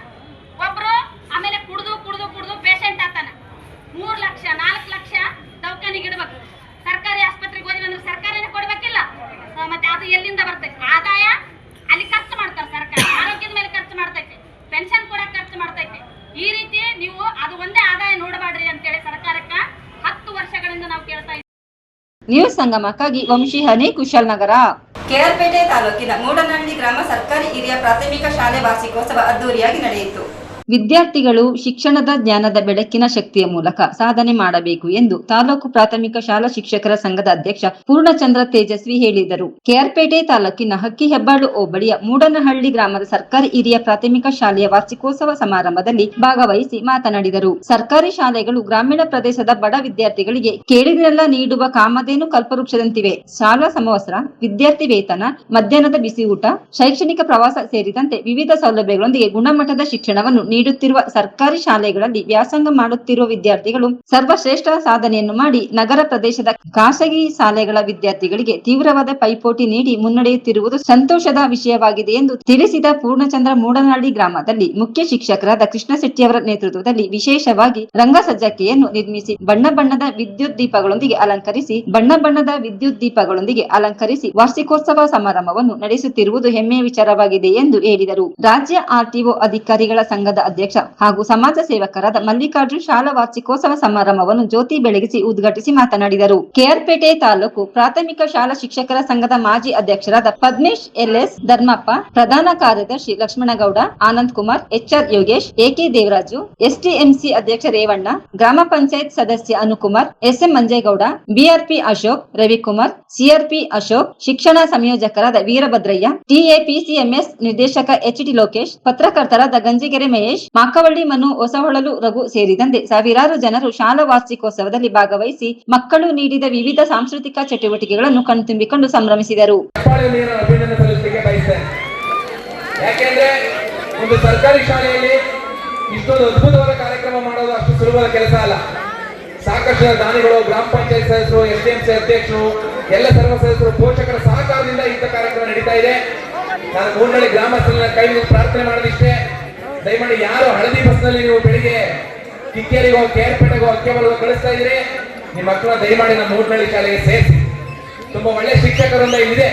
ಒಬ್ರು. ಆಮೇಲೆ ಕುಡ್ದು ಪೇಷಂಟ್ ಆಗ್ತಾನ. 3 ಲಕ್ಷ 4 ಲಕ್ಷ ದವಾಖಾನಿಗೆ ಇಡ್ಬೇಕು. ಸರ್ಕಾರಿ ಆಸ್ಪತ್ರೆಗೆ ಹೋದ್ವಿ ಅಂದ್ರೆ ಸರ್ಕಾರನೇ ಕೊಡ್ಬೇಕಿಲ್ಲ. ಮತ್ತೆ ಅದು ಎಲ್ಲಿಂದ ಬರ್ತೈತಿ? ಆದಾಯ ಅಲ್ಲಿ ಖರ್ಚು ಮಾಡ್ತಾರೆ ಸರ್ಕಾರ. ಆರೋಗ್ಯದ ಮೇಲೆ ಖರ್ಚು ಮಾಡ್ತೈತಿ, ಪೆನ್ಷನ್ ಕೂಡ ಖರ್ಚು ಮಾಡ್ತೈತಿ. ಈ ರೀತಿ ನೀವು ಅದು ಒಂದೇ ಆದಾಯ ನೋಡಬೇಡ್ರಿ ಅಂತೇಳಿ ಸರ್ಕಾರಕ್ಕ 10 ವರ್ಷಗಳಿಂದ ನಾವು ಕೇಳ್ತಾ ಇದ್ದೀವಿ. ನ್ಯೂಸ್ ಸಂಗಮಕ್ಕಾಗಿ ವಂಶಿಹನಿ, ಕುಶಾಲನಗರ. ಕೆಆರ್ಪೇಟೆ ತಾಲೂಕಿನ ಮೂಡನಹಳ್ಳಿ ಗ್ರಾಮ ಸರ್ಕಾರಿ ಹಿರಿಯ ಪ್ರಾಥಮಿಕ ಶಾಲೆ ವಾರ್ಷಿಕೋತ್ಸವ ಅದ್ದೂರಿಯಾಗಿ ನಡೆಯಿತು. ವಿದ್ಯಾರ್ಥಿಗಳು ಶಿಕ್ಷಣದ ಜ್ಞಾನದ ಬೆಳಕಿನ ಶಕ್ತಿಯ ಮೂಲಕ ಸಾಧನೆ ಮಾಡಬೇಕು ಎಂದು ತಾಲೂಕು ಪ್ರಾಥಮಿಕ ಶಾಲಾ ಶಿಕ್ಷಕರ ಸಂಘದ ಅಧ್ಯಕ್ಷ ಪೂರ್ಣಚಂದ್ರ ತೇಜಸ್ವಿ ಹೇಳಿದರು. ಕೆಆರ್ಪೇಟೆ ತಾಲೂಕಿನ ಹಕ್ಕಿಹೆಬ್ಬಾಳು ಹೋಬಳಿಯ ಮೂಡನಹಳ್ಳಿ ಗ್ರಾಮದ ಸರ್ಕಾರಿ ಹಿರಿಯ ಪ್ರಾಥಮಿಕ ಶಾಲೆಯ ವಾರ್ಷಿಕೋತ್ಸವ ಸಮಾರಂಭದಲ್ಲಿ ಭಾಗವಹಿಸಿ ಮಾತನಾಡಿದರು. ಸರ್ಕಾರಿ ಶಾಲೆಗಳು ಗ್ರಾಮೀಣ ಪ್ರದೇಶದ ಬಡ ವಿದ್ಯಾರ್ಥಿಗಳಿಗೆ ಕೇಳಿದ್ರೆಲ್ಲ ನೀಡುವ ಕಾಮಧೇನು ಕಲ್ಪವೃಕ್ಷದಂತಿವೆ. ಶಾಲಾ ಸಮವಸ್ತ್ರ, ವಿದ್ಯಾರ್ಥಿ ವೇತನ, ಮಧ್ಯಾಹ್ನದ ಬಿಸಿ ಊಟ, ಶೈಕ್ಷಣಿಕ ಪ್ರವಾಸ ಸೇರಿದಂತೆ ವಿವಿಧ ಸೌಲಭ್ಯಗಳೊಂದಿಗೆ ಗುಣಮಟ್ಟದ ಶಿಕ್ಷಣವನ್ನು ನೀಡುತ್ತಿರುವ ಸರ್ಕಾರಿ ಶಾಲೆಗಳಲ್ಲಿ ವ್ಯಾಸಂಗ ಮಾಡುತ್ತಿರುವ ವಿದ್ಯಾರ್ಥಿಗಳು ಸರ್ವಶ್ರೇಷ್ಠ ಸಾಧನೆಯನ್ನು ಮಾಡಿ ನಗರ ಪ್ರದೇಶದ ಖಾಸಗಿ ಶಾಲೆಗಳ ವಿದ್ಯಾರ್ಥಿಗಳಿಗೆ ತೀವ್ರವಾದ ಪೈಪೋಟಿ ನೀಡಿ ಮುನ್ನಡೆಯುತ್ತಿರುವುದು ಸಂತೋಷದ ವಿಷಯವಾಗಿದೆ ಎಂದು ತಿಳಿಸಿದ ಪೂರ್ಣಚಂದ್ರ ಮೂಡನಹಳ್ಳಿ ಗ್ರಾಮದಲ್ಲಿ ಮುಖ್ಯ ಶಿಕ್ಷಕರಾದ ಕೃಷ್ಣ ಶೆಟ್ಟಿಯವರ ನೇತೃತ್ವದಲ್ಲಿ ವಿಶೇಷವಾಗಿ ರಂಗಸಜ್ಜಕೆಯನ್ನು ನಿರ್ಮಿಸಿ ಬಣ್ಣ ಬಣ್ಣದ ವಿದ್ಯುತ್ ದೀಪಗಳೊಂದಿಗೆ ಅಲಂಕರಿಸಿ ವಾರ್ಷಿಕೋತ್ಸವ ಸಮಾರಂಭವನ್ನು ನಡೆಸುತ್ತಿರುವುದು ಹೆಮ್ಮೆಯ ವಿಚಾರವಾಗಿದೆ ಎಂದು ಹೇಳಿದರು. ರಾಜ್ಯ ಆರ್ಟಿಒ ಅಧಿಕಾರಿಗಳ ಸಂಘದ ಅಧ್ಯಕ್ಷ ಹಾಗೂ ಸಮಾಜ ಸೇವಕರಾದ ಮಲ್ಲಿಕಾರ್ಜುನ್ ಶಾಲಾ ವಾರ್ಷಿಕೋತ್ಸವ ಸಮಾರಂಭವನ್ನು ಜ್ಯೋತಿ ಬೆಳಗಿಸಿ ಉದ್ಘಾಟಿಸಿ ಮಾತನಾಡಿದರು. ಕೆಆರ್ಪೇಟೆ ತಾಲೂಕು ಪ್ರಾಥಮಿಕ ಶಾಲಾ ಶಿಕ್ಷಕರ ಸಂಘದ ಮಾಜಿ ಅಧ್ಯಕ್ಷರಾದ ಪದ್ಮೇಶ್ ಎಲ್ಎಸ್ ಧರ್ಮಪ್ಪ, ಪ್ರಧಾನ ಕಾರ್ಯದರ್ಶಿ Lakshmanagowda, Anand Kumar, HR Yogesh, AK Devaraju, STMC ಅಧ್ಯಕ್ಷ ರೇವಣ್ಣ, ಗ್ರಾಮ ಪಂಚಾಯತ್ ಸದಸ್ಯ Anukumar, SM Manjegowda, BRP Ashok, Ravikumar, CRP Ashok, ಶಿಕ್ಷಣ ಸಂಯೋಜಕರಾದ ವೀರಭದ್ರಯ್ಯ, ಟಿಎಪಿಸಿಎಂಎಸ್ ನಿರ್ದೇಶಕ ಎಚ್ಡಿ ಲೋಕೇಶ್, ಪತ್ರಕರ್ತರಾದ ಗಂಜಿಗೆರೆ ಮಹೇಶ್, ಮಾಕವಳ್ಳಿ ಮನು, ಹೊಸಹೊಳಲು ರಘು ಸೇರಿದಂತೆ ಸಾವಿರಾರು ಜನರು ಶಾಲಾ ವಾರ್ಷಿಕೋತ್ಸವದಲ್ಲಿ ಭಾಗವಹಿಸಿ ಮಕ್ಕಳು ನೀಡಿದ ವಿವಿಧ ಸಾಂಸ್ಕೃತಿಕ ಚಟುವಟಿಕೆಗಳನ್ನು ಕಣ್ತುಂಬಿಕೊಂಡು ಸಂಭ್ರಮಿಸಿದರು. ಯಾಕೆಂದ್ರೆ ಒಂದು ಸರ್ಕಾರಿ ಶಾಲೆಯಲ್ಲಿ ಇಷ್ಟೊಂದು ಅದ್ಭುತವಾದ ಕಾರ್ಯಕ್ರಮ ಮಾಡೋದು ಅಷ್ಟು ಸುಲಭದ ಕೆಲಸ ಅಲ್ಲ. ಸಾಕಷ್ಟು ದಾನಿಗಳು, ಗ್ರಾಮ ಪಂಚಾಯತ್ ಸದಸ್ಯರು, ಎಸ್ಡಿಎಂಸಿ ಅಧ್ಯಕ್ಷರು, ಎಲ್ಲ ಸರ್ವ ಸದಸ್ಯರು, ಪೋಷಕರ ಸಹಕಾರದಿಂದ ಇಂಥ ಕಾರ್ಯಕ್ರಮ ನಡೀತಾ ಇದೆ. ನಾನು ಮೂಡನಹಳ್ಳಿ ಗ್ರಾಮಸ್ಥರನ್ನ ಕೈ ಮುಗಿದು ಪ್ರಾರ್ಥನೆ ಮಾಡೋದಿಷ್ಟೇ, ದಯಮಾಡಿ ಯಾರು ಹಳದಿ ಬಸ್ನಲ್ಲಿ ನೀವು ಬೆಳಿಗ್ಗೆ ಕಿಕ್ಕೇರಿಗೋ, ಕೆಆರ್ಪೇಟೆಗೋ, ಅಕ್ಕೆಬಲ್ಗೋ ಕಳಿಸ್ತಾ ಇದ್ರಿ, ನಿಮ್ಮ ಮಕ್ಕಳನ್ನ ದಯಮಾಡಿ ನಮ್ಮ ಮೂಡನಹಳ್ಳಿ ಶಾಲೆಗೆ ಸೇರಿಸಿ. ತುಂಬಾ ಒಳ್ಳೆ ಶಿಕ್ಷಕರಿಂದ ಇಲ್ಲಿದೆ.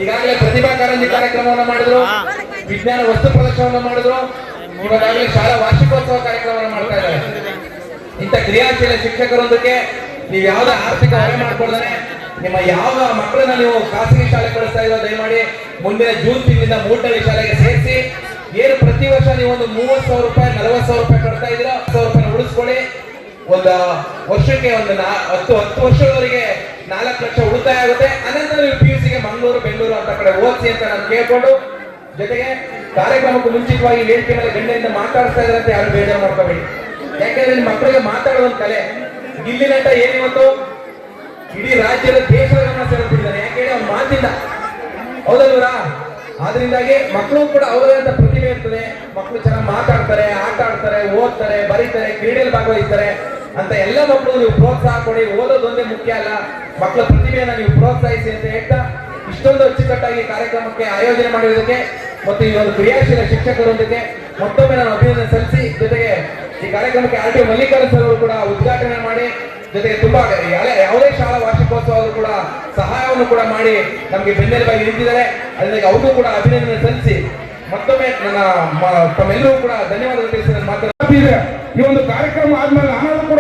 ಈಗಾಗಲೇ ಪ್ರತಿಭಾ ಕಾರಂಜಿ ಕಾರ್ಯಕ್ರಮವನ್ನು ಮಾಡಿದ್ರು, ವಿಜ್ಞಾನ ವಸ್ತು ಪ್ರದರ್ಶನವನ್ನು ಮಾಡಿದ್ರು, ಇವಾಗಲೇ ಶಾಲಾ ವಾರ್ಷಿಕೋತ್ಸವ ಕಾರ್ಯಕ್ರಮವನ್ನು ಮಾಡ್ತಾ ಇದ್ದಾರೆ. ಇಂಥ ಕ್ರಿಯಾಶೀಲ ಶಿಕ್ಷಕರೊಂದಕ್ಕೆ ನೀವು ಯಾವುದೇ ಆರ್ಥಿಕ ಹೊರೆ ಮಾಡ್ಕೊಳ್ದಾನೆ ನಿಮ್ಮ ಯಾವ ಮಕ್ಕಳನ್ನ ನೀವು ಖಾಸಗಿ ಶಾಲೆ ಕಳಿಸ್ತಾ ಇರೋ ದಯಮಾಡಿ ಮುಂದಿನ ಜೂನ್ ತಿಂಗಳಿಂದ ಮೂಡನಹಳ್ಳಿ ಶಾಲೆಗೆ ಸೇರಿಸಿ. ಏನು ಪ್ರತಿ ವರ್ಷ ನೀವು ಒಂದು 30,000 ರೂಪಾಯಿ 40,000 ರೂಪಾಯಿ ಕಟ್ತಾ ಇದ್ದೀರಾ, 10,000 ರೂಪಾಯಿ ಉಳಿಸ್ಕೊಳ್ಳಿ. ಒಂದು ವರ್ಷಕ್ಕೆ ಒಂದು 10 ವರ್ಷದವರೆಗೆ 4 ಲಕ್ಷ ಉಳಿತಾಯ ಆಗುತ್ತೆ. ಅನಂತರ ನೀವು PUCಗೆ ಮಂಗಳೂರು, ಬೆಂಗಳೂರು ಅಂತ ಕಡೆ ಓದಿಸಿ ಅಂತ ನಾನು ಕೇಳ್ಕೊಂಡು, ಜೊತೆಗೆ ಕಾರ್ಯಕ್ರಮಕ್ಕೂ ಮುಂಚಿತವಾಗಿ ವೇದಿಕೆ ಮೇಲೆ ಗಂಡನಿಂದ ಮಾತಾಡ್ತಾ ಇದ್ದಾರೆ ಅಂತ ಯಾರು ಬೇಜಾರು ಮಾಡ್ಕೋಬೇಡಿ. ಯಾಕಂದ್ರೆ ನಿಮ್ಮ ಮಕ್ಕಳಿಗೆ ಮಾತಾಡೋದು ಕಲೆ. ಇಲ್ಲಿ ನಟ ಏನಿವತ್ತು ಇಡೀ ರಾಜ್ಯದ ದೇಶದ ಗಮನ ಸೆಳೆದಿದ್ದಾನೆ. ಯಾಕೆಂದ್ರೆ ಅವ್ನ ಮಾತಿಂದ, ಹೌದಲ್ವರಾ? ಆದ್ರಿಂದಾಗಿ ಮಕ್ಕಳು ಕೂಡ ಅವರಂತ ಪ್ರತಿಭೆ ಇರ್ತದೆ. ಮಕ್ಕಳು ಚೆನ್ನಾಗಿ ಮಾತಾಡ್ತಾರೆ, ಆಟ ಆಡ್ತಾರೆ, ಓದ್ತಾರೆ, ಬರೀತಾರೆ, ಕ್ರೀಡೆಯಲ್ಲಿ ಭಾಗವಹಿಸ್ತಾರೆ ಅಂತ ಎಲ್ಲ ಮಕ್ಕಳು ನೀವು ಪ್ರೋತ್ಸಾಹ ಕೊಡಿ. ಓದೋದೊಂದೇ ಮುಖ್ಯ ಅಲ್ಲ, ಮಕ್ಕಳ ಪ್ರತಿಭೆಯನ್ನ ನೀವು ಪ್ರೋತ್ಸಾಹಿಸಿ ಅಂತ ಹೇಳ್ತಾ ಇಷ್ಟೊಂದು ಅಚ್ಚುಕಟ್ಟಾಗಿ ಕಾರ್ಯಕ್ರಮಕ್ಕೆ ಆಯೋಜನೆ ಮಾಡಿರೋದಕ್ಕೆ ಮತ್ತು ಈ ಒಂದು ಕ್ರಿಯಾಶೀಲ ಶಿಕ್ಷಕರೊಂದಿಗೆ ಮತ್ತೊಮ್ಮೆ ನಾನು ಅಭಿನಂದನೆ ಸಲ್ಲಿಸಿ, ಜೊತೆಗೆ ಈ ಕಾರ್ಯಕ್ರಮಕ್ಕೆ ಆರ್ಟಿಒ ಮಲ್ಲಿಕಾರ್ಜುನ್ ಸರ್ ಅವರು ಕೂಡ ಉದ್ಘಾಟನೆ ಮಾಡಿ, ಜೊತೆಗೆ ತುಂಬಾ ಯಾವುದೇ ಶಾಲಾ ವಾರ್ಷಿಕೋತ್ಸವ ಕೂಡ ಸಹಾಯವನ್ನು ಕೂಡ ಮಾಡಿ ನಮಗೆ ಬೆನ್ನೆಲುಬಾಗಿ ನಿಂತಿದ್ದಾರೆ. ಅದಕ್ಕೆ ಅವ್ರಿಗೂ ಕೂಡ ಅಭಿನಂದನೆ ಸಲ್ಲಿಸಿ ಮತ್ತೊಮ್ಮೆ ನನ್ನ ತಮ್ಮೆಲ್ಲರೂ ಕೂಡ ಧನ್ಯವಾದ ತಿಳಿಸಿ ನನ್ನ ಮಾತಾಡ್ತಿದೆ. ಈ ಒಂದು ಕಾರ್ಯಕ್ರಮ ಆದ್ಮೇಲೆ ನಾನು ಕೂಡ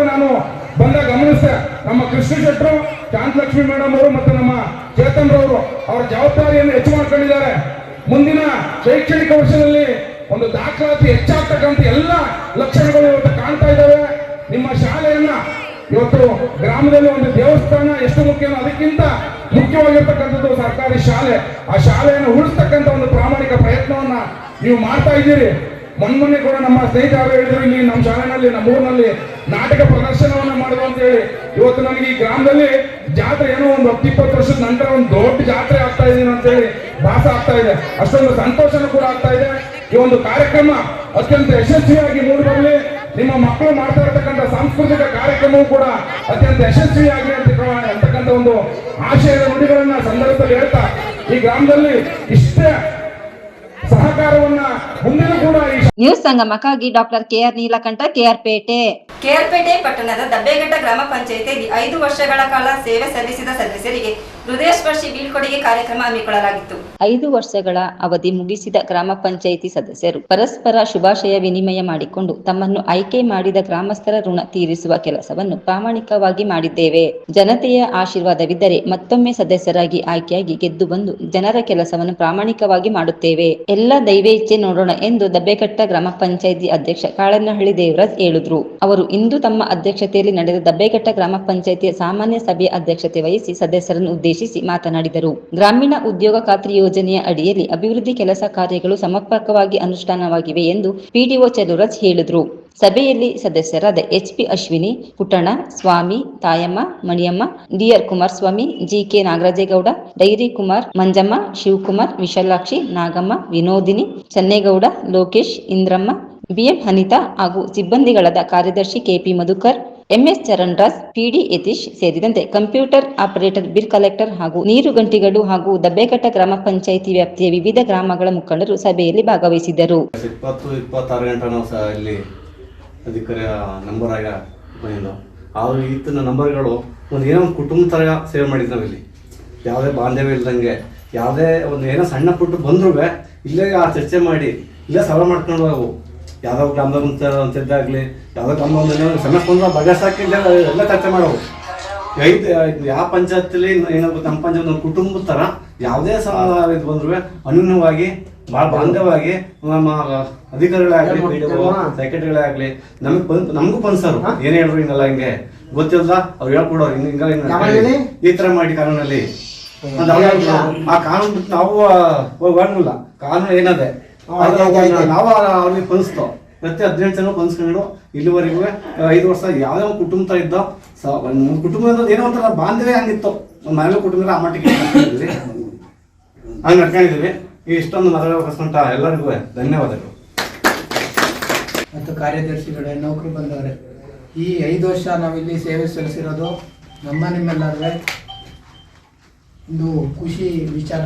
ಬಂದಾಗ ಗಮನಿಸಿದೆ, ನಮ್ಮ ಕೃಷ್ಣ ಶೆಟ್ಟರು, ಶಾಂತಲಕ್ಷ್ಮಿ ಮೇಡಮ್ ಅವರು ಮತ್ತು ನಮ್ಮ ಚೇತನ್ ರವರು ಅವರ ಜವಾಬ್ದಾರಿಯನ್ನು ಹೆಚ್ಚು ಮಾಡ್ಕೊಂಡಿದ್ದಾರೆ. ಮುಂದಿನ ಶೈಕ್ಷಣಿಕ ವರ್ಷದಲ್ಲಿ ಒಂದು ದಾಖಲಾತಿ ಹೆಚ್ಚಾಗ್ತಕ್ಕಂಥ ಎಲ್ಲ ಲಕ್ಷಣಗಳು ಇವತ್ತು ಕಾಣ್ತಾ ಇದ್ದಾವೆ. ನಿಮ್ಮ ಶಾಲೆಯನ್ನ ಇವತ್ತು ಗ್ರಾಮದಲ್ಲಿ ಒಂದು ದೇವಸ್ಥಾನ ಎಷ್ಟು ಮುಖ್ಯನೋ ಅದಕ್ಕಿಂತ ಮುಖ್ಯವಾಗಿರ್ತಕ್ಕಂಥದ್ದು ಸರ್ಕಾರಿ ಶಾಲೆ. ಆ ಶಾಲೆಯನ್ನು ಉಳಿಸ್ತಕ್ಕಂಥ ಒಂದು ಪ್ರಾಮಾಣಿಕ ಪ್ರಯತ್ನವನ್ನ ನೀವು ಮಾಡ್ತಾ ಇದ್ದೀರಿ. ಮೊನ್ನೆ ಕೂಡ ನಮ್ಮ ಸ್ನೇಹಿತರು ಹೇಳಿದ್ರು, ಇಲ್ಲಿ ನಮ್ಮ ಶಾಲೆನಲ್ಲಿ, ನಮ್ಮ ಊರಿನಲ್ಲಿ ನಾಟಕ ಪ್ರದರ್ಶನವನ್ನ ಮಾಡುವ ಅಂತ ಹೇಳಿ. ಇವತ್ತು ನನಗೆ ಈ ಗ್ರಾಮದಲ್ಲಿ ಜಾತ್ರೆ ಏನೋ ಒಂದು 10-20 ವರ್ಷದ ನಂತರ ಒಂದು ದೊಡ್ಡ ಜಾತ್ರೆ ಆಗ್ತಾ ಇದೀನಿ ಅಂತ ಹೇಳಿ ಭಾಸ ಆಗ್ತಾ ಇದೆ. ಅಷ್ಟೊಂದು ಸಂತೋಷನೂ ಕೂಡ ಆಗ್ತಾ ಇದೆ. ಈ ಒಂದು ಕಾರ್ಯಕ್ರಮ ಅತ್ಯಂತ ಯಶಸ್ವಿಯಾಗಿ ಮೂಡಿ ಬರಲಿ. ನಿಮ್ಮ ಮಕ್ಕಳು ಮಾಡ್ತಾ ಇರತಕ್ಕಂಥ ಸಾಂಸ್ಕೃತಿಕ ಕಾರ್ಯಕ್ರಮವೂ ಕೂಡ ಅತ್ಯಂತ ಯಶಸ್ವಿಯಾಗಿ ಅಂತಕ್ಕಂಥ ಒಂದು ಆಶಯದ ನುಡಿಗಳನ್ನ ಸಂದರ್ಭದಲ್ಲಿ ಹೇಳ್ತಾ, ಈ ಗ್ರಾಮದಲ್ಲಿ ಇಷ್ಟೇ ಸಹಕಾರವನ್ನ ಮುಂದಿನ ಕೂಡ ನ್ಯೂಸ್ ಸಂಗಮಕ್ಕಾಗಿ ಡಾಕ್ಟರ್ ಕೆಆರ್ ನೀಲಕಂಠ, ಕೆಆರ್ಪೇಟೆ ಪಟ್ಟಣದ ದಬ್ಬೆಘಟ್ಟ ಗ್ರಾಮ ಪಂಚಾಯಿತಿಯಲ್ಲಿ 5 ವರ್ಷಗಳ ಕಾಲ ಸೇವೆ ಸಲ್ಲಿಸಿದ ಸದಸ್ಯರಿಗೆ ಹೃದಯಸ್ಪರ್ಶಿ ಬೀಳ್ಕೊಡುಗೆ ಕಾರ್ಯಕ್ರಮ ಹಮ್ಮಿಕೊಳ್ಳಲಾಗಿತ್ತು. 5 ವರ್ಷಗಳ ಅವಧಿ ಮುಗಿಸಿದ ಗ್ರಾಮ ಪಂಚಾಯಿತಿ ಸದಸ್ಯರು ಪರಸ್ಪರ ಶುಭಾಶಯ ವಿನಿಮಯ ಮಾಡಿಕೊಂಡು ತಮ್ಮನ್ನು ಆಯ್ಕೆ ಮಾಡಿದ ಗ್ರಾಮಸ್ಥರ ಋಣ ತೀರಿಸುವ ಕೆಲಸವನ್ನು ಪ್ರಾಮಾಣಿಕವಾಗಿ ಮಾಡಿದ್ದೇವೆ. ಜನತೆಯ ಆಶೀರ್ವಾದವಿದ್ದರೆ ಮತ್ತೊಮ್ಮೆ ಸದಸ್ಯರಾಗಿ ಆಯ್ಕೆಯಾಗಿ ಗೆದ್ದು ಬಂದು ಜನರ ಕೆಲಸವನ್ನು ಪ್ರಾಮಾಣಿಕವಾಗಿ ಮಾಡುತ್ತೇವೆ. ಎಲ್ಲ ದೈವೇಚ್ಛೆ ನೋಡೋಣ ಎಂದು ದಬ್ಬೆಘಟ್ಟ ಗ್ರಾಮ ಪಂಚಾಯಿತಿ ಅಧ್ಯಕ್ಷ ಕಾಳನಹಳ್ಳಿ ದೇವರಾಜ್ ಹೇಳಿದ್ರು. ಅವರು ಇಂದು ತಮ್ಮ ಅಧ್ಯಕ್ಷತೆಯಲ್ಲಿ ನಡೆದ ದಬ್ಬೆಘಟ್ಟ ಗ್ರಾಮ ಪಂಚಾಯಿತಿಯ ಸಾಮಾನ್ಯ ಸಭೆಯ ಅಧ್ಯಕ್ಷತೆ ವಹಿಸಿ ಸದಸ್ಯರನ್ನು ಉದ್ದೇಶಿಸಿ ಮಾತನಾಡಿದರು. ಗ್ರಾಮೀಣ ಉದ್ಯೋಗ ಖಾತ್ರಿ ಯೋಜನೆಯ ಅಡಿಯಲ್ಲಿ ಅಭಿವೃದ್ಧಿ ಕೆಲಸ ಕಾರ್ಯಗಳು ಸಮರ್ಪಕವಾಗಿ ಅನುಷ್ಠಾನವಾಗಿವೆ ಎಂದು ಪಿಡಿಒ ಚೆಲುವರಾಜ್ ಹೇಳಿದರು. ಸಭೆಯಲ್ಲಿ ಸದಸ್ಯರಾದ HP Ashwini, Puttana, Swamy, Thayamma, Maniyamma, DR Kumaraswamy, GK Nagarajegowda, dairy Kumar, Manjamma, Shivakumar, Vishalakshi, Nagamma, Vinodini, Channegowda, Lokesh, Indramma, BM Anitha ಹಾಗೂ ಸಿಬ್ಬಂದಿಗಳಾದ ಕಾರ್ಯದರ್ಶಿ KP Madhukar, MS Charan Raj, PD Yatish ಸೇರಿದಂತೆ ಕಂಪ್ಯೂಟರ್ ಆಪರೇಟರ್, ಬಿಲ್ ಕಲೆಕ್ಟರ್ ಹಾಗೂ ನೀರು ಗಂಟಿಗಳು ಹಾಗೂ ದಬ್ಬೆಘಟ್ಟ ಗ್ರಾಮ ಪಂಚಾಯಿತಿ ವ್ಯಾಪ್ತಿಯ ವಿವಿಧ ಗ್ರಾಮಗಳ ಮುಖಂಡರು ಸಭೆಯಲ್ಲಿ ಭಾಗವಹಿಸಿದ್ದರು. 20-26 ಗಂಟೆ ನಾವು ಇಲ್ಲಿ ಅಧಿಕಾರಿ ನಂಬರ್ ಆಗ ಬಂದಿದ್ದು ಆದರೂ ಈತನ ನಂಬರ್ಗಳು ಏನೋ ಒಂದು ಕುಟುಂಬ ಥರ ಸೇವೆ ಮಾಡಿದ್ದು ನಾವಿಲ್ಲಿ. ಯಾವುದೇ ಬಾಂಧವ್ಯ ಇಲ್ದಂಗೆ ಯಾವುದೇ ಒಂದು ಏನೋ ಸಣ್ಣ ಪುಟ್ಟು ಬಂದ್ರೂ ಇಲ್ಲೇ ಆ ಚರ್ಚೆ ಮಾಡಿ ಇಲ್ಲೇ ಸಭೆ ಮಾಡ್ಕೊಂಡು ಹೋಗು. ಯಾವುದೋ ಗ್ರಾಮದ ಅಂತಿದ್ದಾಗಲಿ ಯಾವುದೋ ಗ್ರಾಮದ ಸಮಸ್ಯೆ ಬಂದ್ರೆ ಬಗೆಹರಿಸಾಕಿ ಎಲ್ಲ ಚರ್ಚೆ ಮಾಡೋವು. ಯಾವ ಪಂಚಾಯತಿಲಿ ಏನಾಗುತ್ತೆ ನಮ್ಮ ಪಂಚಾಯತ್ ಒಂದು ಕುಟುಂಬದ ಥರ ಯಾವುದೇ ಇದು ಬಂದ್ರೂ ಅನ್ಯೂನ್ಯವಾಗಿ ಭಾಳ ಬಾಂಧವ್ಯವಾಗಿ ನಮ್ಮ ಅಧಿಕಾರಿಗಳೇ ಆಗಲಿ, ಸೆಕ್ರೆಟರಿಗಳೇ ಆಗಲಿ ನಮಗೂ ಪನ್ಸರು ಏನ್ ಹೇಳ್ರು ಹಿಂಗಲ್ಲ ಹಿಂಗೆ ಗೊತ್ತಿಲ್ಲ ಅವ್ರು ಹೇಳ್ಕೊಡೋರು ಹಿಂಗ ಈ ತರ ಮಾಡಿ ಕಾನೂನಲ್ಲಿ ಆ ಕಾನೂನು ಬಿಟ್ಟು ನಾವು ಹೋಗಂಗಿಲ್ಲ. ಕಾನೂನು ಏನದೆ ನಾವು ಅವ್ರಿಗೆ ಪನ್ಸ್ತೋ ಪ್ರತಿ 18 ಜನ ಪನ್ಸ್ಕೊಂಡು ಇಲ್ಲಿವರೆಗೂ 5 ವರ್ಷ ಯಾವುದೇ ಒಂದು ಕುಟುಂಬ ತರ ಇದ್ದೋ ಕುಟುಂಬದ ಏನೋ ಒಂಥರ ಬಾಂಧವ್ಯ ಹಂಗಿತ್ತು. ಒಂದು ಮನೇಲಿ ಕುಟುಂಬದ ಆ ಮಟ್ಟಿಗೆ ಹಂಗೆ ನಡ್ಕೊಂಡಿದ್ದೀವಿ. ಇಷ್ಟೊಂದು ಮಾತಾಡೋಕಂತ ಎಲ್ಲರಿಗೂ ಧನ್ಯವಾದಗಳು. ಮತ್ತು ಕಾರ್ಯದರ್ಶಿಗಳೇ, ನೌಕರು ಬಂದವರೇ, ಈ 5 ವರ್ಷ ನಾವಿಲ್ಲಿ ಸೇವೆ ಸಲ್ಲಿಸಿರೋದು ನಿಮ್ಮೆಲ್ಲರೇ ಒಂದು ಖುಷಿ ವಿಚಾರ.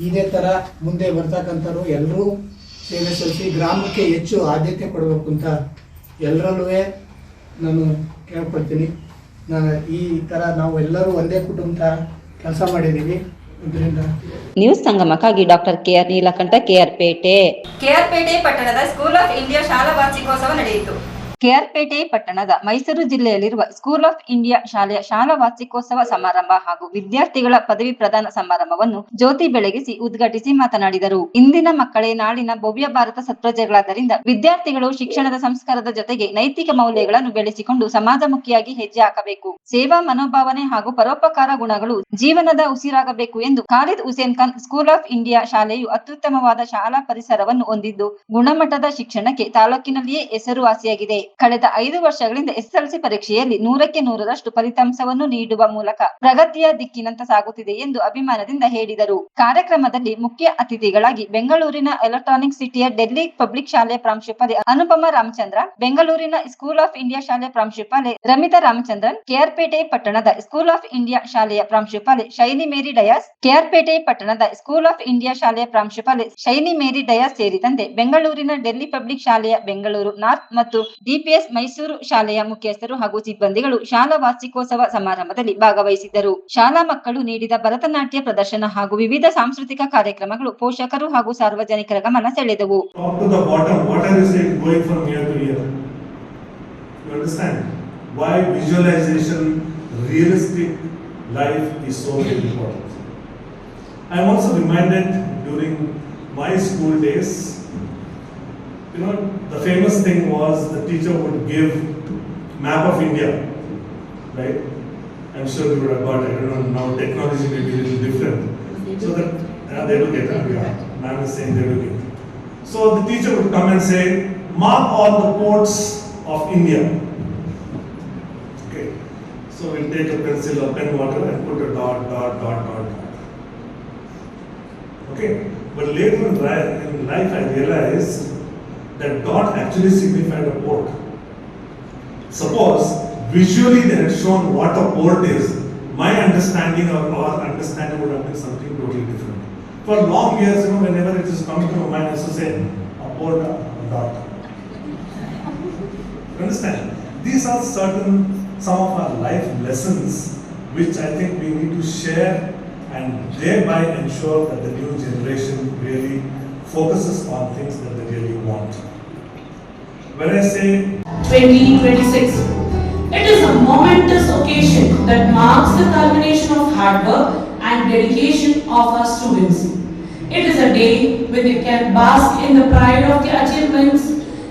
ಇದೇ ಥರ ಮುಂದೆ ಬರ್ತಕ್ಕಂಥವ್ರು ಎಲ್ಲರೂ ಸೇವೆ ಸಲ್ಲಿಸಿ ಗ್ರಾಮಕ್ಕೆ ಹೆಚ್ಚು ಆದ್ಯತೆ ಕೊಡಬೇಕು ಅಂತ ಎಲ್ಲರಲ್ಲೂ ನಾನು ಕೇಳ್ಕೊಳ್ತೀನಿ. ಈ ಥರ ನಾವು ಎಲ್ಲರೂ ಒಂದೇ ಕುಟುಂಬ ಕೆಲಸ ಮಾಡಿದ್ದೀವಿ. ನ್ಯೂಸ್ ಸಂಗಮಕ್ಕಾಗಿ ಡಾಕ್ಟರ್ ಕೆಆರ್ ನೀಲಕಂಠ, ಕೆಆರ್ಪೇಟೆ. ಕೆಆರ್ಪೇಟೆ ಪಟ್ಟಣದ ಸ್ಕೂಲ್ ಆಫ್ ಇಂಡಿಯಾ ಶಾಲಾ ವಾರ್ಷಿಕೋತ್ಸವ ನಡೆಯಿತು. ಕೆಆರ್ಪೇಟೆ ಪಟ್ಟಣದ ಮೈಸೂರು ಜಿಲ್ಲೆಯಲ್ಲಿರುವ ಸ್ಕೂಲ್ ಆಫ್ ಇಂಡಿಯಾ ಶಾಲೆಯ ಶಾಲಾ ವಾರ್ಷಿಕೋತ್ಸವ ಸಮಾರಂಭ ಹಾಗೂ ವಿದ್ಯಾರ್ಥಿಗಳ ಪದವಿ ಪ್ರದಾನ ಸಮಾರಂಭವನ್ನು ಜ್ಯೋತಿ ಬೆಳಗಿಸಿ ಉದ್ಘಾಟಿಸಿ ಮಾತನಾಡಿದರು. ಇಂದಿನ ಮಕ್ಕಳೇ ನಾಳಿನ ಭವ್ಯ ಭಾರತ ಸತ್ಪ್ರಜೆಗಳಾದ್ದರಿಂದ ವಿದ್ಯಾರ್ಥಿಗಳು ಶಿಕ್ಷಣದ ಸಂಸ್ಕಾರದ ಜೊತೆಗೆ ನೈತಿಕ ಮೌಲ್ಯಗಳನ್ನು ಬೆಳೆಸಿಕೊಂಡು ಸಮಾಜಮುಖಿಯಾಗಿ ಹೆಜ್ಜೆ ಹಾಕಬೇಕು. ಸೇವಾ ಮನೋಭಾವನೆ ಹಾಗೂ ಪರೋಪಕಾರ ಗುಣಗಳು ಜೀವನದ ಉಸಿರಾಗಬೇಕು ಎಂದು Khalid Hussain Khan school of India ಶಾಲೆಯು ಅತ್ಯುತ್ತಮವಾದ ಶಾಲಾ ಪರಿಸರವನ್ನು ಹೊಂದಿದ್ದು ಗುಣಮಟ್ಟದ ಶಿಕ್ಷಣಕ್ಕೆ ತಾಲೂಕಿನಲ್ಲಿಯೇ ಹೆಸರುವಾಸಿಯಾಗಿದೆ. ಕಳೆದ 5 ವರ್ಷಗಳಿಂದ ಎಸ್ಎಸ್ಎಲ್ಸಿ ಪರೀಕ್ಷೆಯಲ್ಲಿ 100ಕ್ಕೆ 100ರಷ್ಟು ಫಲಿತಾಂಶವನ್ನು ನೀಡುವ ಮೂಲಕ ಪ್ರಗತಿಯ ದಿಕ್ಕಿನಂತ ಸಾಗುತ್ತಿದೆ ಎಂದು ಅಭಿಮಾನದಿಂದ ಹೇಳಿದರು. ಕಾರ್ಯಕ್ರಮದಲ್ಲಿ ಮುಖ್ಯ ಅತಿಥಿಗಳಾಗಿ ಬೆಂಗಳೂರಿನ ಎಲೆಕ್ಟ್ರಾನಿಕ್ ಸಿಟಿಯ ಡೆಲ್ಲಿ ಪಬ್ಲಿಕ್ ಶಾಲೆಯ ಪ್ರಾಂಶುಪಾಲೆ ಅನುಪಮ ರಾಮಚಂದ್ರ, ಬೆಂಗಳೂರಿನ ಸ್ಕೂಲ್ ಆಫ್ ಇಂಡಿಯಾ ಶಾಲೆಯ ಪ್ರಾಂಶುಪಾಲೆ ರಮಿತಾ ರಾಮಚಂದ್ರನ್, ಕೆಆರ್ಪೇಟೆ ಪಟ್ಟಣದ ಸ್ಕೂಲ್ ಆಫ್ ಇಂಡಿಯಾ ಶಾಲೆಯ ಪ್ರಾಂಶುಪಾಲೆ ಶೈನಿ ಮೇರಿ ಡಯಾಸ್, ಕೆಆರ್ಪೇಟೆ ಪಟ್ಟಣದ ಸ್ಕೂಲ್ ಆಫ್ ಇಂಡಿಯಾ ಶಾಲೆಯ ಪ್ರಾಂಶುಪಾಲೆ ಶೈನಿ ಮೇರಿ ಡಯಾಸ್ ಸೇರಿದಂತೆ ಬೆಂಗಳೂರಿನ ಡೆಲ್ಲಿ ಪಬ್ಲಿಕ್ ಶಾಲೆಯ ಬೆಂಗಳೂರು ನಾರ್ತ್ ಮತ್ತು ಡಿಪಿಎಸ್ ಮೈಸೂರು ಶಾಲೆಯ ಮುಖ್ಯಸ್ಥರು ಹಾಗೂ ಸಿಬ್ಬಂದಿಗಳು ಶಾಲಾ ವಾರ್ಷಿಕೋತ್ಸವ ಸಮಾರಂಭದಲ್ಲಿ ಭಾಗವಹಿಸಿದ್ದರು. ಶಾಲಾ ಮಕ್ಕಳು ನೀಡಿದ ಭರತನಾಟ್ಯ ಪ್ರದರ್ಶನ ಹಾಗೂ ವಿವಿಧ ಸಾಂಸ್ಕೃತಿಕ ಕಾರ್ಯಕ್ರಮಗಳು ಪೋಷಕರು ಹಾಗೂ ಸಾರ್ವಜನಿಕರ ಗಮನ ಸೆಳೆದವು. You know, the famous thing was the teacher would give map of India, right? I'm sure you would have got it. I don't know, now technology may be a little different. So that they will get it. Yeah, ma'am is saying they will get it. So the teacher would come and say, mark all the ports of India. Okay. So we'll take a pencil or pen water and put a dot, dot, dot, dot, dot. Okay. But later in life I realized that dot actually signified a port. Suppose visually they had shown what a port is, my understanding or our understanding would have been something totally different. For long years, you know, whenever it is coming to my mind, I used to say a port, a dot. Understand? These are some of our life lessons which I think we need to share and thereby ensure that the new generation really focuses on things that they really want. When I say 2026, it is a momentous occasion that marks the culmination of hard work and dedication of our students. It is a day when they can bask in the pride of their achievements,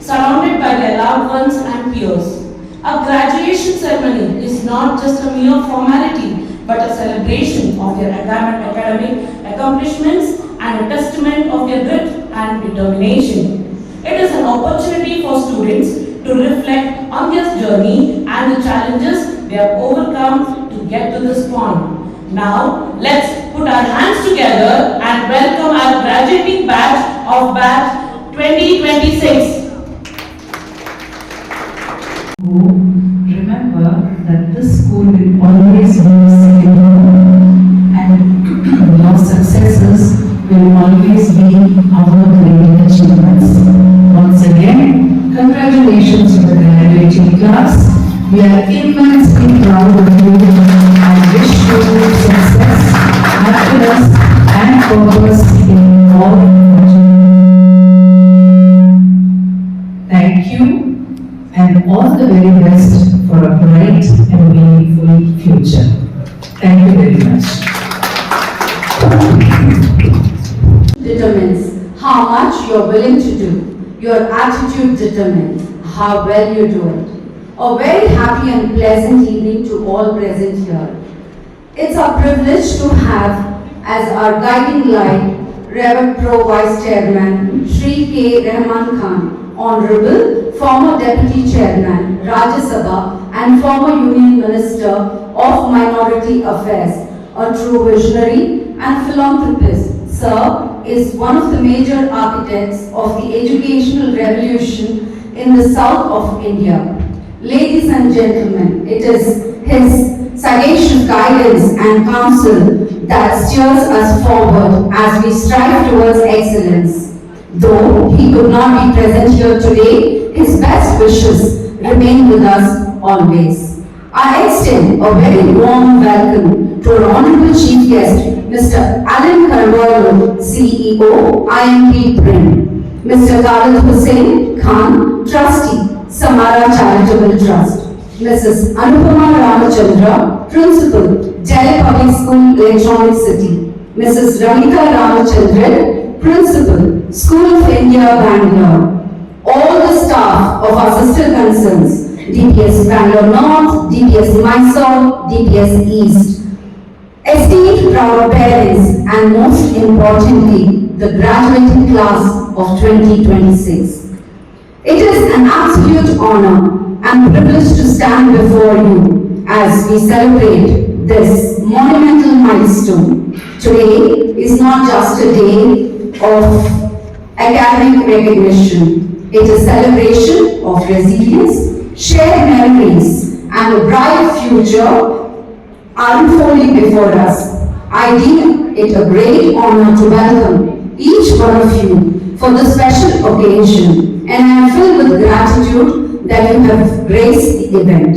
surrounded by their loved ones and peers. A graduation ceremony is not just a mere formality, but a celebration of their academic accomplishments and a testament of their grit and determination. It is an opportunity for students to reflect on their journey and the challenges they have overcome to get to this point. Now, let's put our hands together and welcome our graduating batch of batch 2026. Remember that this school will always be second home, and your successes will always be our great achievements. Once again, congratulations to the graduating class. We are immensely proud of you and wish you success, happiness, and purpose in all. Thank you, and all the very best for a bright and meaningful future. Thank you very much. Determines how much you're willing to do. Your attitude determines how well you do it. A very happy and pleasant evening to all present here. It's a privilege to have as our guiding light Reverend Pro Vice Chairman Shri K. Rahman Khan, Honorable former Deputy Chairman Rajya Sabha and former Union Minister of Minority Affairs, a true visionary and philanthropist. Sir is one of the major architects of the educational revolution in the south of India. Ladies and gentlemen, it is his sagacious guidance and counsel that steers us forward as we strive towards excellence. Though he could not be present here today, his best wishes remain with us always. I extend a very warm welcome to our Honorable Chief Guest, Mr. Alan Carvalho, CEO, IMP Prim, Mr. Khalid Hussain Khan, Trustee, Samara Charitable Trust, Mrs. Anupama Ramachandra, Principal, Delhi Public School, Electronic City, Mrs. Ramika Ramachandran, Principal, School of India, Bangalore, all the staff of our sister concerns, DPS Bangalore North, DPS Mysore, DPS East, esteemed proud parents, and most importantly, the graduating class of 2026. It is an absolute honor and privilege to stand before you as we celebrate this monumental milestone. Today is not just a day of academic recognition. It is a celebration of resilience, shared memories, and a bright future unfolding before us. I deem it a great honor to welcome each one of you for this special occasion, and I am filled with gratitude that you have graced the event.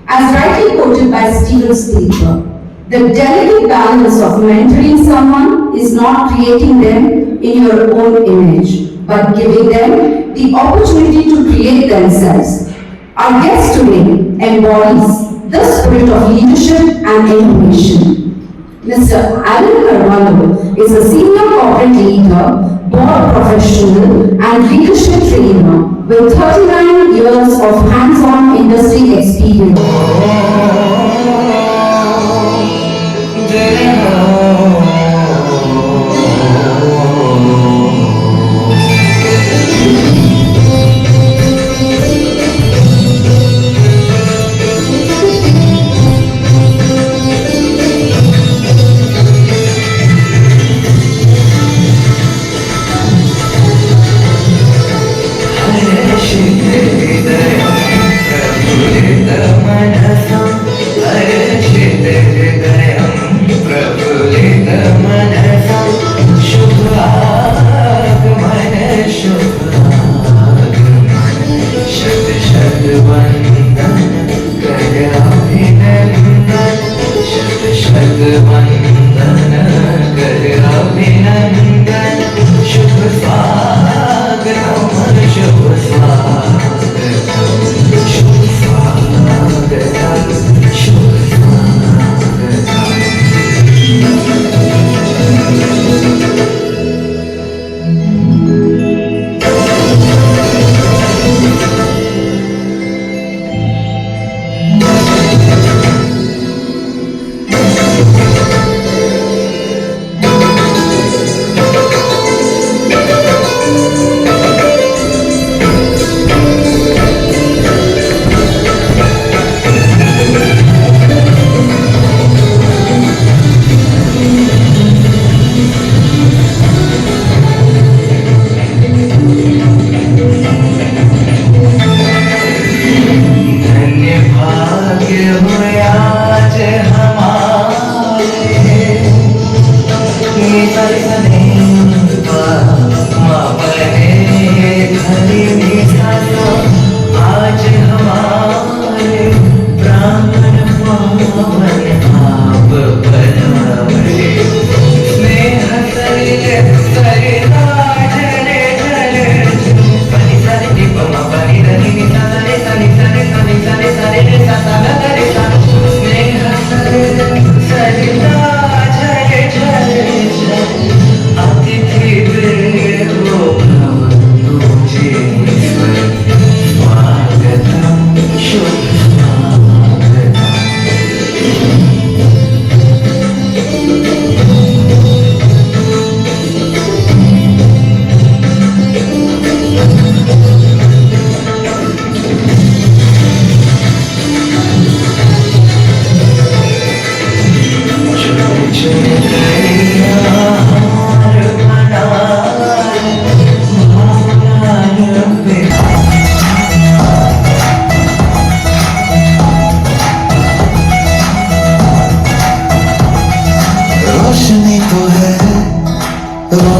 As rightly quoted by Steven Spielberg, the delicate balance of mentoring someone is not creating them in your own image, but giving them the opportunity to create themselves. Our guest today embodies the spirit of leadership and innovation. Mr. Alan Carvalho is a senior corporate leader, board professional, and leadership trainer with 39 years of hands-on industry experience. I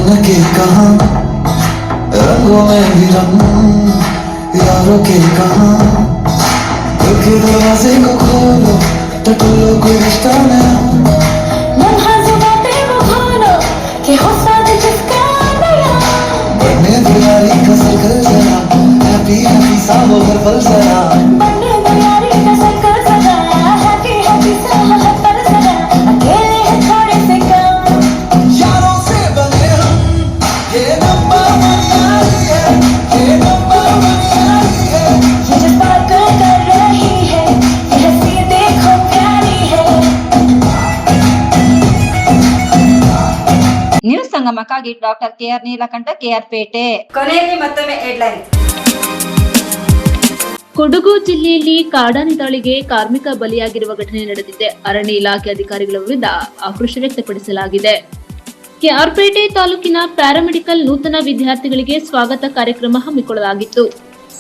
बन के कहां रंगों में भी रंग यारों के कहां दिल के दरवाजे को खोलो टटोलो कोई रिश्ता नया कि हो साथ जिसका नया बनने दिवाली का सर्कल जरा हैप्पी हैप्पी सा हो हर पल जरा बनने दिवाली का सर्कल जरा हैप्पी हैप्पी सा हो हर पल जरा अकेले हैं थोड़े से कम यारों से बने हम ये नंबर वन यारी है ये नंबर वन यारी है ये जो बात कर रही है ये हंसी देखो प्यारी है ನ್ಯೂಸ್ ಸಂಗಮಕ್ಕಾಗಿ doctor KR Neelakanta KR Pete. ಕೊನೆಯಲ್ಲಿ ಮತ್ತೊಮ್ಮೆ ಹೆಡ್ಲೈನ್. ಕೊಡಗು ಜಿಲ್ಲೆಯಲ್ಲಿ ಕಾಡಾನೆ ದಾಳಿಗೆ ಕಾರ್ಮಿಕ ಬಲಿಯಾಗಿರುವ ಘಟನೆ ನಡೆದಿದೆ. ಅರಣ್ಯ ಇಲಾಖೆ ಅಧಿಕಾರಿಗಳ ವಿರುದ್ಧ ಆಕ್ರೋಶ ವ್ಯಕ್ತಪಡಿಸಲಾಗಿದೆ. ಕೆಆರ್ಪೇಟೆ ತಾಲೂಕಿನ ಪ್ಯಾರಾಮೆಡಿಕಲ್ ನೂತನ ವಿದ್ಯಾರ್ಥಿಗಳಿಗೆ ಸ್ವಾಗತ ಕಾರ್ಯಕ್ರಮ ಹಮ್ಮಿಕೊಳ್ಳಲಾಗಿತ್ತು.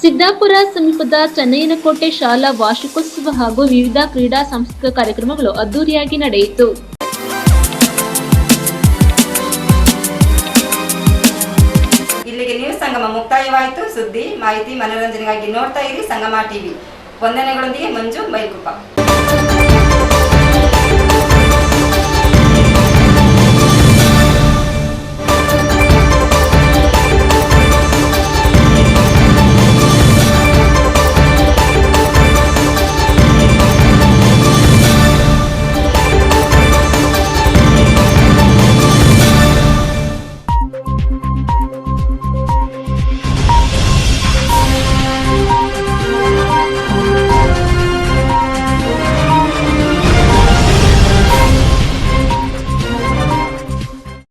ಸಿದ್ದಾಪುರ ಸಮೀಪದ ಚೆನ್ನಯ್ಯನಕೋಟೆ ಶಾಲಾ ವಾರ್ಷಿಕೋತ್ಸವ ಹಾಗೂ ವಿವಿಧ ಕ್ರೀಡಾ ಸಾಂಸ್ಕೃತಿಕ ಕಾರ್ಯಕ್ರಮಗಳು ಅದ್ದೂರಿಯಾಗಿ ನಡೆಯಿತು. ಇಲ್ಲಿಗೆ ನ್ಯೂಸ್ ಸಂಗಮ ಮುಕ್ತಾಯವಾಯಿತು. ಸುದ್ದಿ ಮಾಹಿತಿ ಮನೋರಂಜನೆಗಾಗಿ ನೋಡ್ತಾ ಇರಿ ಸಂಗಮ ಟಿವಿ. ವಂದನೆಗಳೊಂದಿಗೆ ಮಂಜು ಬೈಲ್ಕುಪ್ಪ.